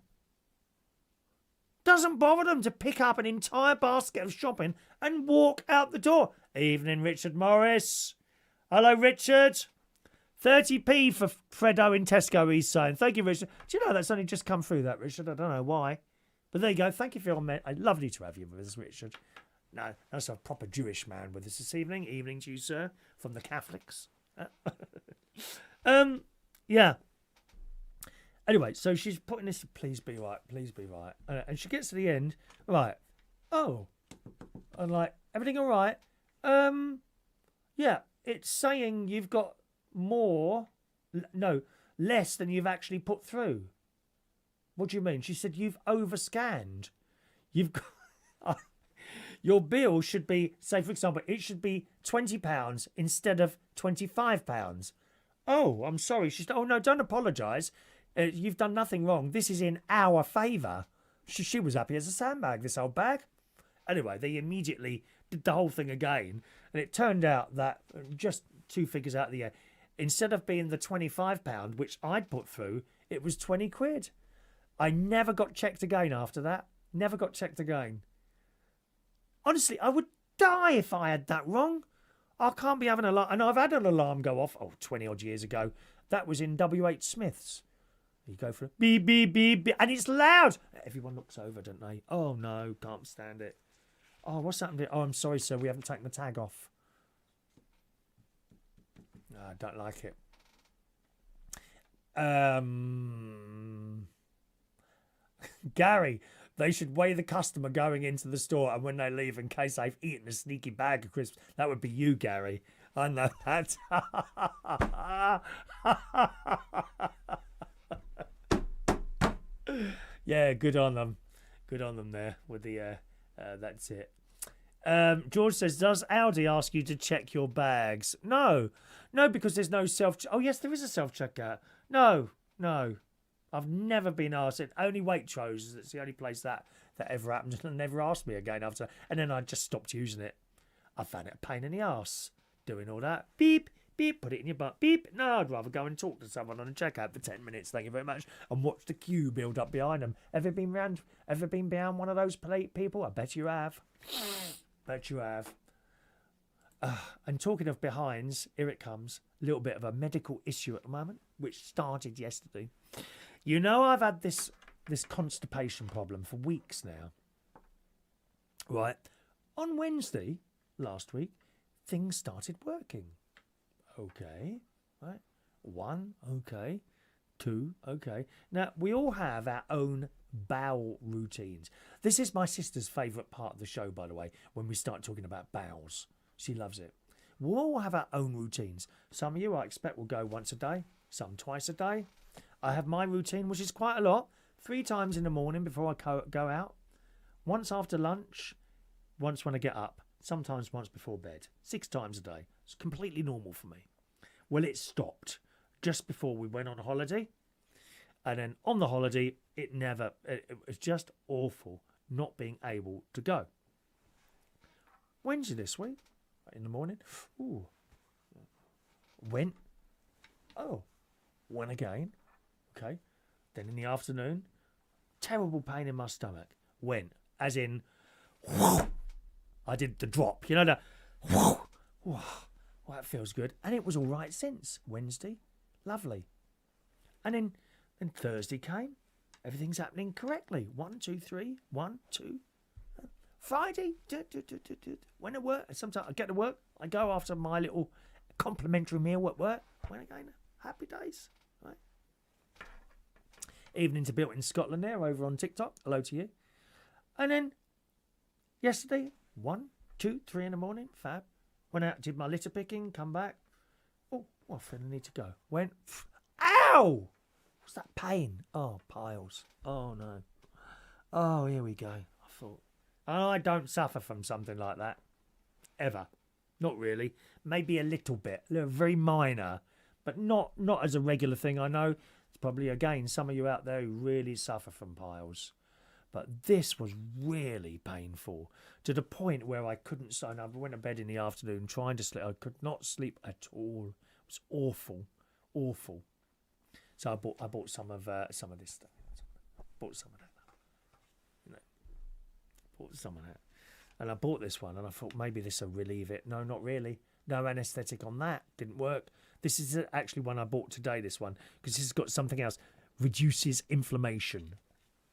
to pick up an entire basket of shopping and walk out the door. Evening, Richard Morris. Hello, Richard. 30p for Freddo in Tesco, he's saying. Thank you, Richard. Do you know that's only just come through, that, Richard? I don't know why. But there you go. Thank you for your comment. Lovely to have you with us, Richard. No, that's a proper Jewish man with us this evening. Evening to you, sir, from the Catholics. Yeah. Anyway, so she's putting this, please be right. And she gets to the end, right. Oh. I'm like, everything all right? Yeah, it's saying you've got less than you've actually put through. What do you mean? She said, you've overscanned. You've got... Your bill should be, say, for example, it should be £20 instead of £25. Oh, I'm sorry. She said, oh, no, don't apologise. You've done nothing wrong. This is in our favour. She was happy as a sandbag, this old bag. Anyway, they immediately did the whole thing again. And it turned out that, just 2 figures out of the air, instead of being the £25, which I'd put through, it was 20 quid. I never got checked again after that. Never got checked again. Honestly, I would die if I had that wrong. I can't be having an alarm. And I've had an alarm go off, 20 odd years ago. That was in WH Smith's. You go for a beep, beep, beep, beep, and it's loud. Everyone looks over, don't they? Oh, no, can't stand it. Oh, what's happened? Oh, I'm sorry, sir, we haven't taken the tag off. No, I don't like it. Gary, they should weigh the customer going into the store and when they leave in case they've eaten a sneaky bag of crisps. That would be you, Gary. I know that. Yeah, good on them. Good on them there with the, that's it. George says, does Aldi ask you to check your bags? No, because there's no self... Oh, yes, there is a self-checkout. No. I've never been asked it. Only Waitrose. It's the only place that ever happened. And never asked me again after. And then I just stopped using it. I found it a pain in the arse doing all that. Beep, beep, put it in your butt. Beep. No, I'd rather go and talk to someone on a checkout for 10 minutes. Thank you very much. And watch the queue build up behind them. Ever been behind one of those people? I bet you have. Bet you have. And talking of behinds, here it comes. A little bit of a medical issue at the moment, which started yesterday. You know, I've had this constipation problem for weeks now. Right. On Wednesday last week, things started working. Okay. Right. 1, okay. 2, okay. Now, we all have our own bowel routines. This is my sister's favourite part of the show, by the way, when we start talking about bowels. She loves it. We'll all have our own routines. Some of you, I expect, will go once a day, some twice a day. I have my routine, which is quite a lot. 3 times in the morning before I go out. Once after lunch. Once when I get up. Sometimes once before bed. 6 times a day. It's completely normal for me. Well, it stopped just before we went on holiday. And then on the holiday, it was just awful not being able to go. Wednesday this week, in the morning, went again, okay. Then in the afternoon, terrible pain in my stomach, went, as in, I did the drop, you know, that feels good. And it was all right since Wednesday, lovely. And then Thursday came, everything's happening correctly, 1, 2, 3, 1, 2. Friday, when I work, sometimes I get to work, I go after my little complimentary meal at work. When again, happy days, right? Evening to Built in Scotland there, over on TikTok. Hello to you. And then yesterday, 1, 2, 3 in the morning, fab. Went out, did my litter picking, come back. Oh, I feel I need to go. Went, ow! What's that pain? Oh, piles. Oh, no. Oh, here we go. I thought, I don't suffer from something like that. Ever. Not really. Maybe a little bit. Very minor. But not as a regular thing. I know it's probably, again, some of you out there who really suffer from piles. But this was really painful. To the point where I couldn't sleep. I went to bed in the afternoon trying to sleep. I could not sleep at all. It was awful. Awful. So I bought some of this stuff. Bought some of that. Bought some of that. And I bought this one and I thought maybe this will relieve it. No, not really. No anaesthetic on that. Didn't work. This is actually one I bought today, this one, because this has got something else. Reduces inflammation,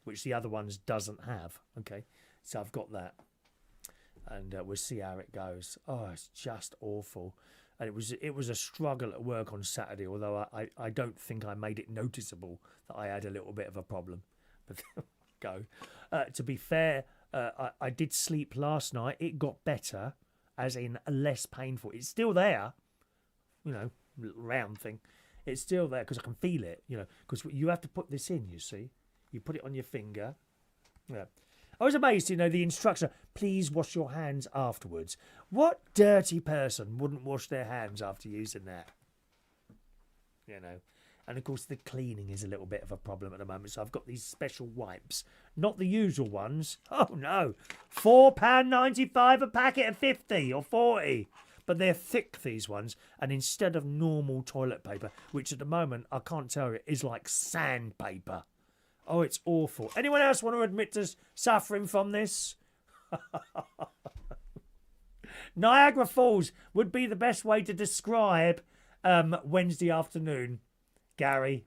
which the other ones doesn't have. Okay, so I've got that. And we'll see how it goes. Oh, it's just awful. And it was a struggle at work on Saturday, although I don't think I made it noticeable that I had a little bit of a problem. But go. To be fair, I did sleep last night. It got better, as in less painful. It's still there, you know, round thing. It's still there because I can feel it, you know, because you have to put this in, you see. You put it on your finger. Yeah. I was amazed, you know, the instruction, please wash your hands afterwards. What dirty person wouldn't wash their hands after using that? You know. And, of course, the cleaning is a little bit of a problem at the moment. So I've got these special wipes. Not the usual ones. Oh, no. £4.95 a packet of 50 or 40. But they're thick, these ones. And instead of normal toilet paper, which at the moment, I can't tell you, is like sandpaper. Oh, it's awful. Anyone else want to admit to suffering from this? Niagara Falls would be the best way to describe Wednesday afternoon. Gary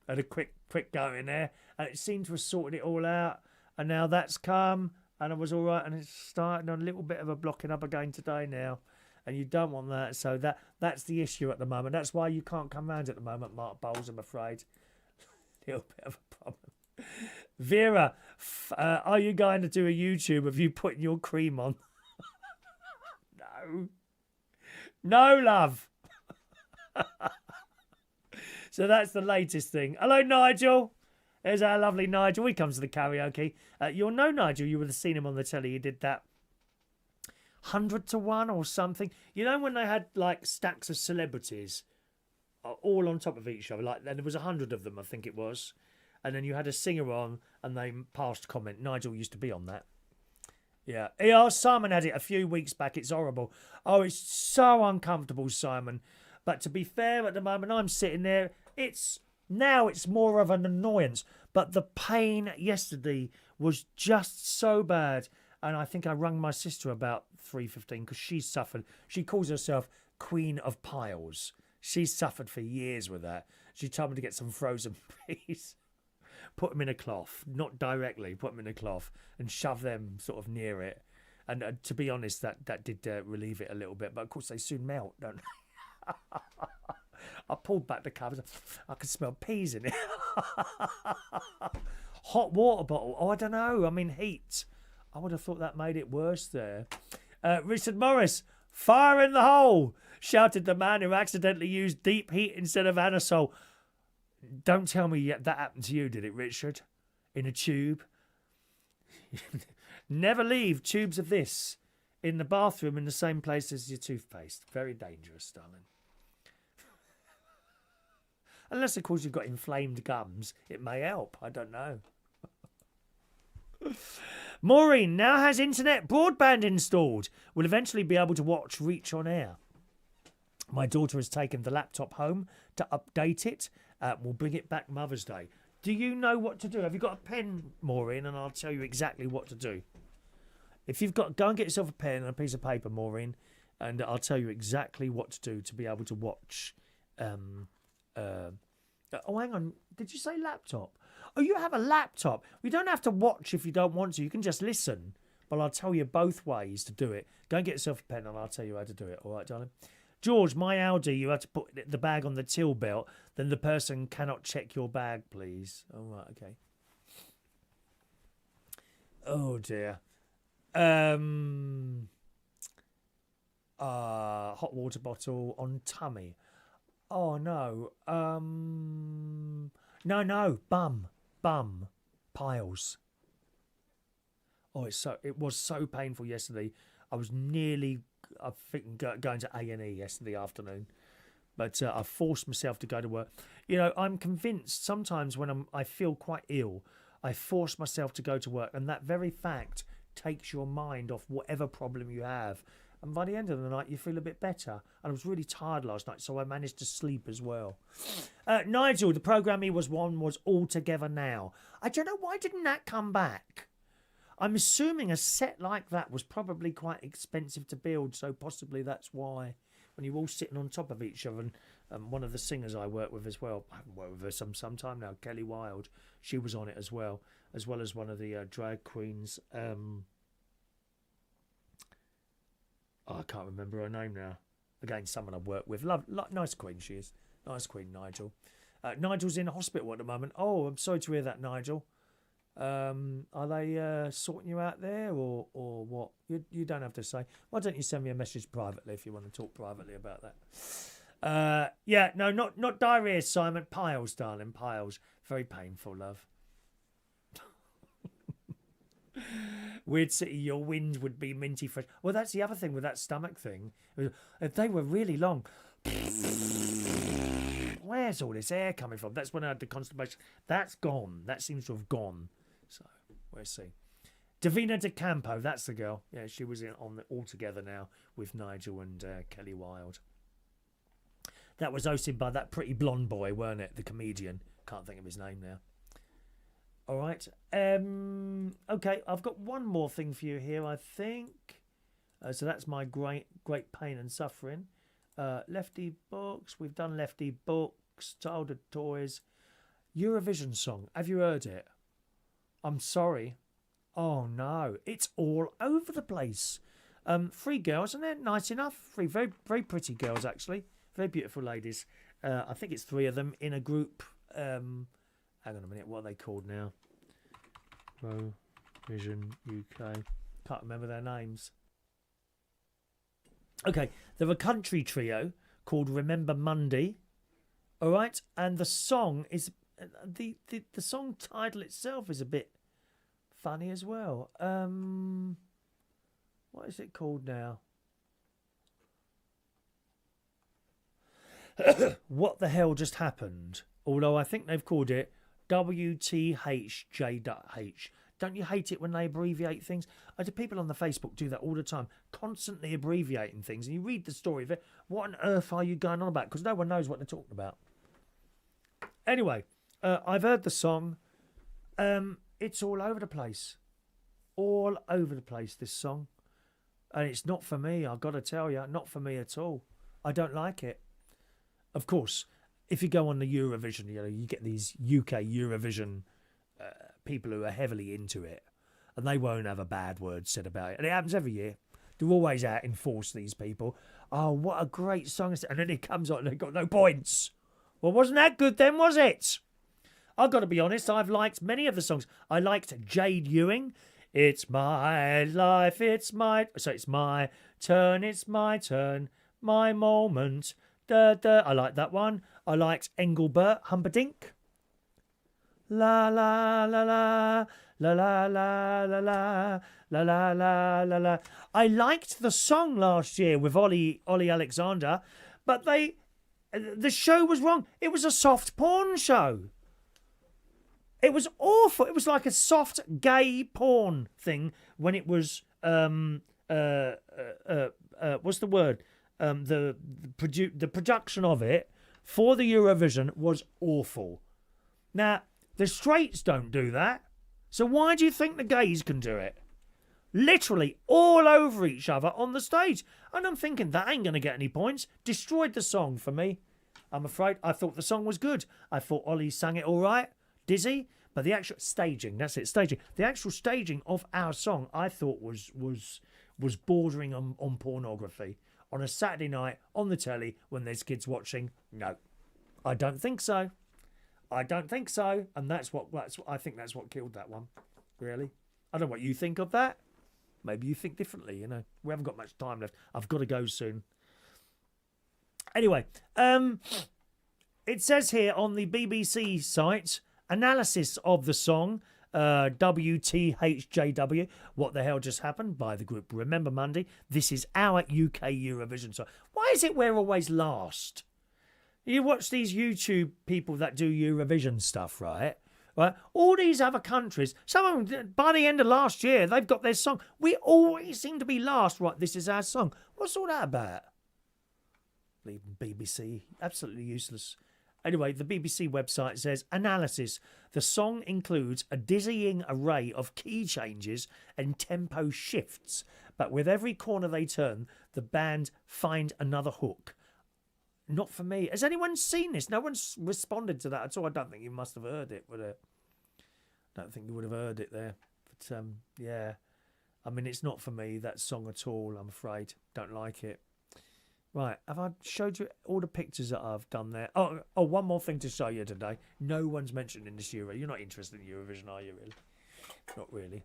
had a quick go in there, and it seemed to have sorted it all out. And now that's come, and I was all right, and it's starting on a little bit of a blocking up again today now. And you don't want that, so that's the issue at the moment. That's why you can't come round at the moment, Mark Bowles, I'm afraid. Little bit of a problem. Vera, are you going to do a YouTube of you putting your cream on? No, love. So that's the latest thing. Hello, Nigel. There's our lovely Nigel. He comes to the karaoke. You'll know Nigel. You would have seen him on the telly. He did that 100 to 1 or something. You know when they had like stacks of celebrities all on top of each other, like, and there was 100 of them, I think it was, and then you had a singer on, and they passed comment. Nigel used to be on that. Yeah. Simon had it a few weeks back. It's horrible. Oh, it's so uncomfortable, Simon. But to be fair, at the moment, I'm sitting there. It's more of an annoyance. But the pain yesterday was just so bad. And I think I rung my sister about 3:15 because she's suffered. She calls herself Queen of Piles. She's suffered for years with that. She told me to get some frozen peas. Put them in a cloth, not directly, put them in a cloth and shove them sort of near it. And to be honest, that did relieve it a little bit. But of course, they soon melt, don't they? I pulled back the covers. I could smell peas in it. Hot water bottle. Oh, I don't know. I mean, heat. I would have thought that made it worse there. Richard Morris, fire in the hole, shouted the man who accidentally used deep heat instead of anisole. Don't tell me yet that happened to you, did it, Richard? In a tube? Never leave tubes of this in the bathroom in the same place as your toothpaste. Very dangerous, darling. Unless, of course, you've got inflamed gums. It may help. I don't know. Maureen now has internet broadband installed. Will eventually be able to watch Reach on air. My daughter has taken the laptop home to update it. We'll bring it back Mother's Day. Do you know what to do? Have you got a pen, Maureen? And I'll tell you exactly what to do. If you've got, go and get yourself a pen and a piece of paper, Maureen, and I'll tell you exactly what to do to be able to watch. Oh, hang on. Did you say laptop? Oh, you have a laptop. You don't have to watch if you don't want to. You can just listen. But I'll tell you both ways to do it. Go and get yourself a pen and I'll tell you how to do it. All right, darling? George, my Audi, you have to put the bag on the till belt. Then the person cannot check your bag, please. All right, okay. Oh, dear. Hot water bottle on tummy. Oh, no. No. Bum. Piles. Oh, it was so painful yesterday. I was nearly, I think, going to A&E yesterday afternoon. But I forced myself to go to work. You know, I'm convinced sometimes when I feel quite ill, I force myself to go to work. And that very fact takes your mind off whatever problem you have. And by the end of the night, you feel a bit better. And I was really tired last night, so I managed to sleep as well. Nigel, the programme he was on was All Together Now. I don't know, why didn't that come back? I'm assuming a set like that was probably quite expensive to build, so possibly that's why. When you're all sitting on top of each other, and one of the singers I work with as well, I haven't worked with her some time now, Kelly Wilde, she was on it as well as one of the drag queens. I can't remember her name now. Again, someone I've worked with. Nice queen she is. Nice queen, Nigel. Nigel's in hospital at the moment. Oh, I'm sorry to hear that, Nigel. Are they sorting you out there or what? You don't have to say. Why don't you send me a message privately if you want to talk privately about that? Yeah, no, not diarrhea, Simon. Piles, darling, piles. Very painful, love. Weird City, your wind would be minty fresh. Well, that's the other thing with that stomach thing. They were really long. Where's all this air coming from? That's when I had the constipation. That's gone. That seems to have gone. So, we'll see. Davina De Campo, that's the girl. Yeah, she was on the All Together Now with Nigel and Kelly Wilde. That was hosted by that pretty blonde boy, weren't it? The comedian. Can't think of his name now. All right. Okay, I've got one more thing for you here, I think. So that's my great pain and suffering. Lefty books. We've done Lefty books. Childhood toys. Eurovision song. Have you heard it? I'm sorry. Oh no, it's all over the place. 3 girls, and they're nice enough. 3 very, very pretty girls, actually. Very beautiful ladies. I think it's 3 of them in a group. Hang on a minute, what are they called now? Vision UK. Can't remember their names. Okay, they're a country trio called Remember Monday. All right, and the song is the song title itself is a bit funny as well. What is it called now? What the hell just happened? Although I think they've called it WTHJH. Don't you hate it when they abbreviate things? I do. People on the Facebook do that all the time, constantly abbreviating things. And you read the story of it. What on earth are you going on about? Because no one knows what they're talking about. Anyway, I've heard the song. It's all over the place. All over the place, this song. And it's not for me, I've got to tell you. Not for me at all. I don't like it. Of course, if you go on the Eurovision, you get these UK Eurovision people who are heavily into it, and they won't have a bad word said about it. And it happens every year. They're always out in force, these people. Oh, what a great song. And then it comes on and they've got no points. Well, wasn't that good then, was it? I've got to be honest, I've liked many of the songs. I liked Jade Ewing. It's my life, it's my... So it's my turn, my moment. Da, da. I like that one. I liked Engelbert Humperdinck. La la la la la la la la la la la la la la. I liked the song last year with Ollie Alexander, but the show was wrong. It was a soft porn show. It was awful. It was like a soft gay porn thing when it was what's the word? The production of it for the Eurovision was awful. Now, the straights don't do that. So why do you think the gays can do it? Literally all over each other on the stage. And I'm thinking, that ain't going to get any points. Destroyed the song for me. I'm afraid. I thought the song was good. I thought Ollie sang it all right. Dizzy. But the actual staging, that's it, staging. The actual staging of our song, I thought was bordering on pornography. On a Saturday night, on the telly, when there's kids watching. No, I don't think so. I don't think so, and I think that's what killed that one. Really, I don't know what you think of that. Maybe you think differently. We haven't got much time left. I've got to go soon. Anyway, it says here on the BBC site, analysis of the song WTHJW. What the hell just happened? By the group Remember Monday. This is our UK Eurovision song. Why is it we're always last? You watch these YouTube people that do Eurovision stuff, right? Right? All these other countries, some of them, by the end of last year, they've got their song. We always seem to be last. Right, this is our song. What's all that about? Leaving BBC. Absolutely useless. Anyway, the BBC website says, analysis. The song includes a dizzying array of key changes and tempo shifts. But with every corner they turn, the band find another hook. Not for me. Has anyone seen this? No one's responded to that at all. I don't think you must have heard it, would it? I don't think you would have heard it there. But, yeah. I mean, it's not for me, that song at all, I'm afraid. Don't like it. Right, have I showed you all the pictures that I've done there? Oh, one more thing to show you today. No one's mentioned in this Euro. You're not interested in Eurovision, are you, really? Not really.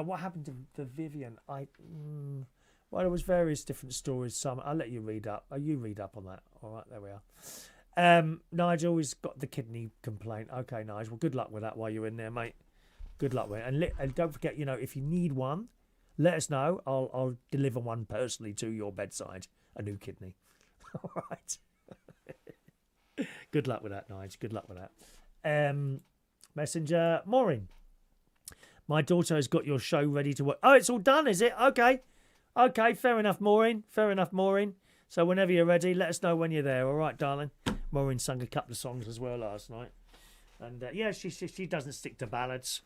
What happened to Vivian? Well, there was various different stories. Some I'll let you read up. You read up on that. All right, there we are. Nigel has got the kidney complaint. Okay, Nigel. Well, good luck with that while you're in there, mate. Good luck with it. And don't forget, if you need one, let us know. I'll deliver one personally to your bedside. A new kidney. All right. Good luck with that, Nigel. Good luck with that. Messenger, Maureen. My daughter has got your show ready to work. Oh, it's all done, is it? Okay. Okay, fair enough, Maureen. Fair enough, Maureen. So whenever you're ready, let us know when you're there. All right, darling. Maureen sung a couple of songs as well last night. And, yeah, she doesn't stick to ballads.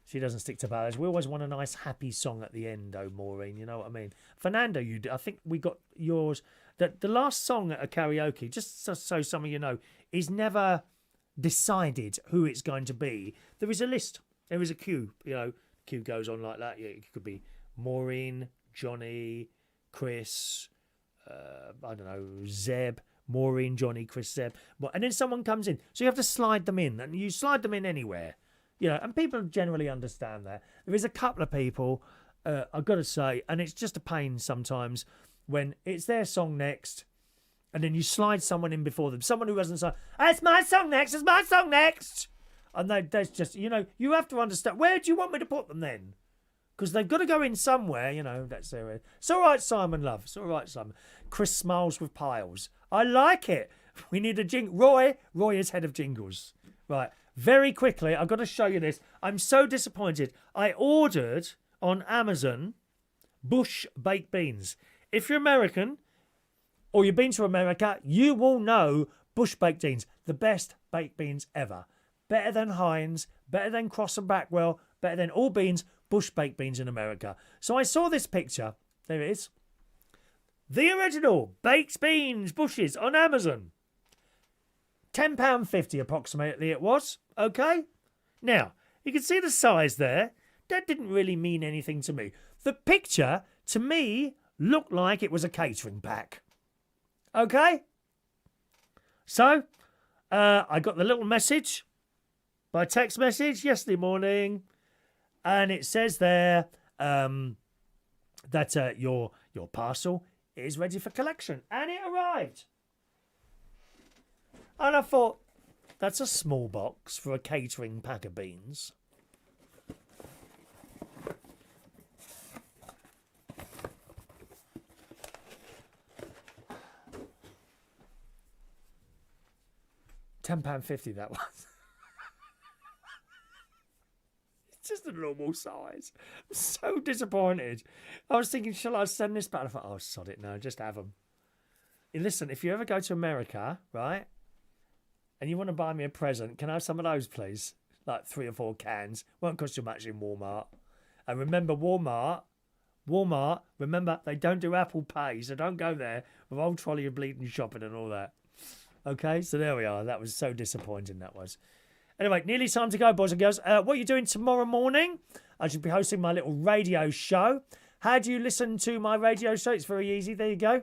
She doesn't stick to ballads. We always want a nice, happy song at the end, oh, Maureen. You know what I mean? Fernando, I think we got yours. The last song at a karaoke, just so some of you know, is never decided who it's going to be. There is a list. There is a queue. Queue goes on like that. Yeah, it could be Maureen, Johnny, Chris, I don't know, Zeb, Maureen, Johnny, Chris, Zeb. And then someone comes in. So you have to slide them in. And you slide them in anywhere. And people generally understand that. There is a couple of people, I've got to say, and it's just a pain sometimes when it's their song next, and then you slide someone in before them. Someone who hasn't said, it's my song next, it's my song next. And that's just, you have to understand, where do you want me to put them then? Because they've got to go in somewhere, that's their... It's all right, Simon, love. It's all right, Simon. Chris smiles with piles. I like it. We need a jingle. Roy is head of jingles. Right. Very quickly, I've got to show you this. I'm so disappointed. I ordered on Amazon bush baked beans. If you're American or you've been to America, you will know bush baked beans, the best baked beans ever. Better than Heinz, better than Cross and Backwell, better than all beans, bush baked beans in America. So I saw this picture. There it is. The original baked beans bushes on Amazon. £10.50 approximately it was. Okay? Now, you can see the size there. That didn't really mean anything to me. The picture, to me, looked like it was a catering pack. Okay? So, I got the little message by text message yesterday morning, and it says there that your parcel is ready for collection, and it arrived. And I thought, that's a small box for a catering pack of beans. £10.50 that was. It's just a normal size. I'm so disappointed. I was thinking, shall I send this back? I thought, oh, sod it, no, just have them. And listen, if you ever go to America, right, and you want to buy me a present, can I have some of those, please? Like 3 or 4 cans. Won't cost you much in Walmart. And remember, Walmart, remember, they don't do Apple Pay, so don't go there with old trolley of bleeding shopping and all that. Okay, so there we are. That was so disappointing, that was. Anyway, nearly time to go, boys and girls. What are you doing tomorrow morning? I should be hosting my little radio show. How do you listen to my radio show? It's very easy. There you go.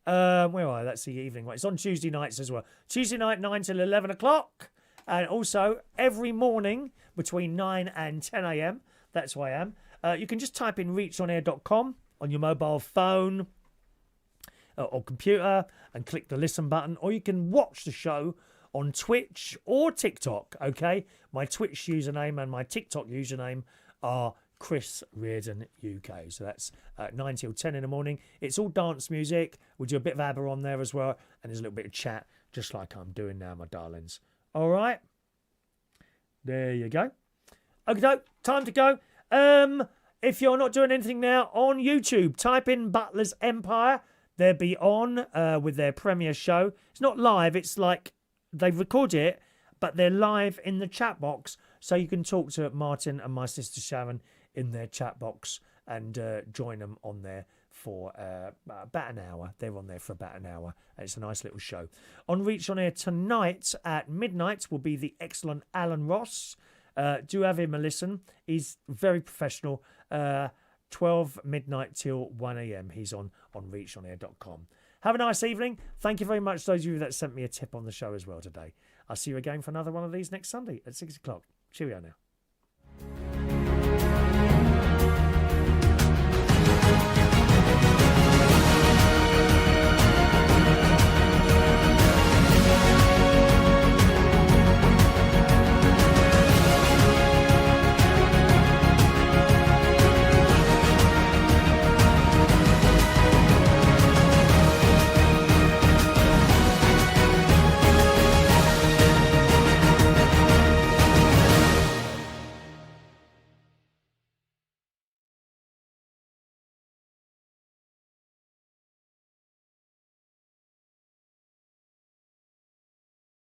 Where are I? That's the evening one. It's on Tuesday nights as well. Tuesday night, 9 till 11 o'clock. And also every morning between 9 and 10 a.m. That's who I am. You can just type in reachonair.com on your mobile phone or computer and click the listen button. Or you can watch the show on Twitch or TikTok, okay? My Twitch username and my TikTok username are Chris Reardon UK. So that's 9 till 10 in the morning. It's all dance music. We'll do a bit of ABBA on there as well. And there's a little bit of chat, just like I'm doing now, my darlings. All right? There you go. Okay, time to go. If you're not doing anything now, on YouTube, type in Butler's Empire. They'll be on with their premiere show. It's not live. It's like they record it, but they're live in the chat box. So you can talk to Martin and my sister Sharon in their chat box and join them on there for about an hour. They're on there for about an hour. It's a nice little show. On Reach On Air tonight at midnight will be the excellent Alan Ross. Do have him a listen. He's very professional. 12 midnight till 1 a.m. He's on reachonair.com. Have a nice evening. Thank you very much, those of you that sent me a tip on the show as well today. I'll see you again for another one of these next Sunday at 6 o'clock. Cheerio now.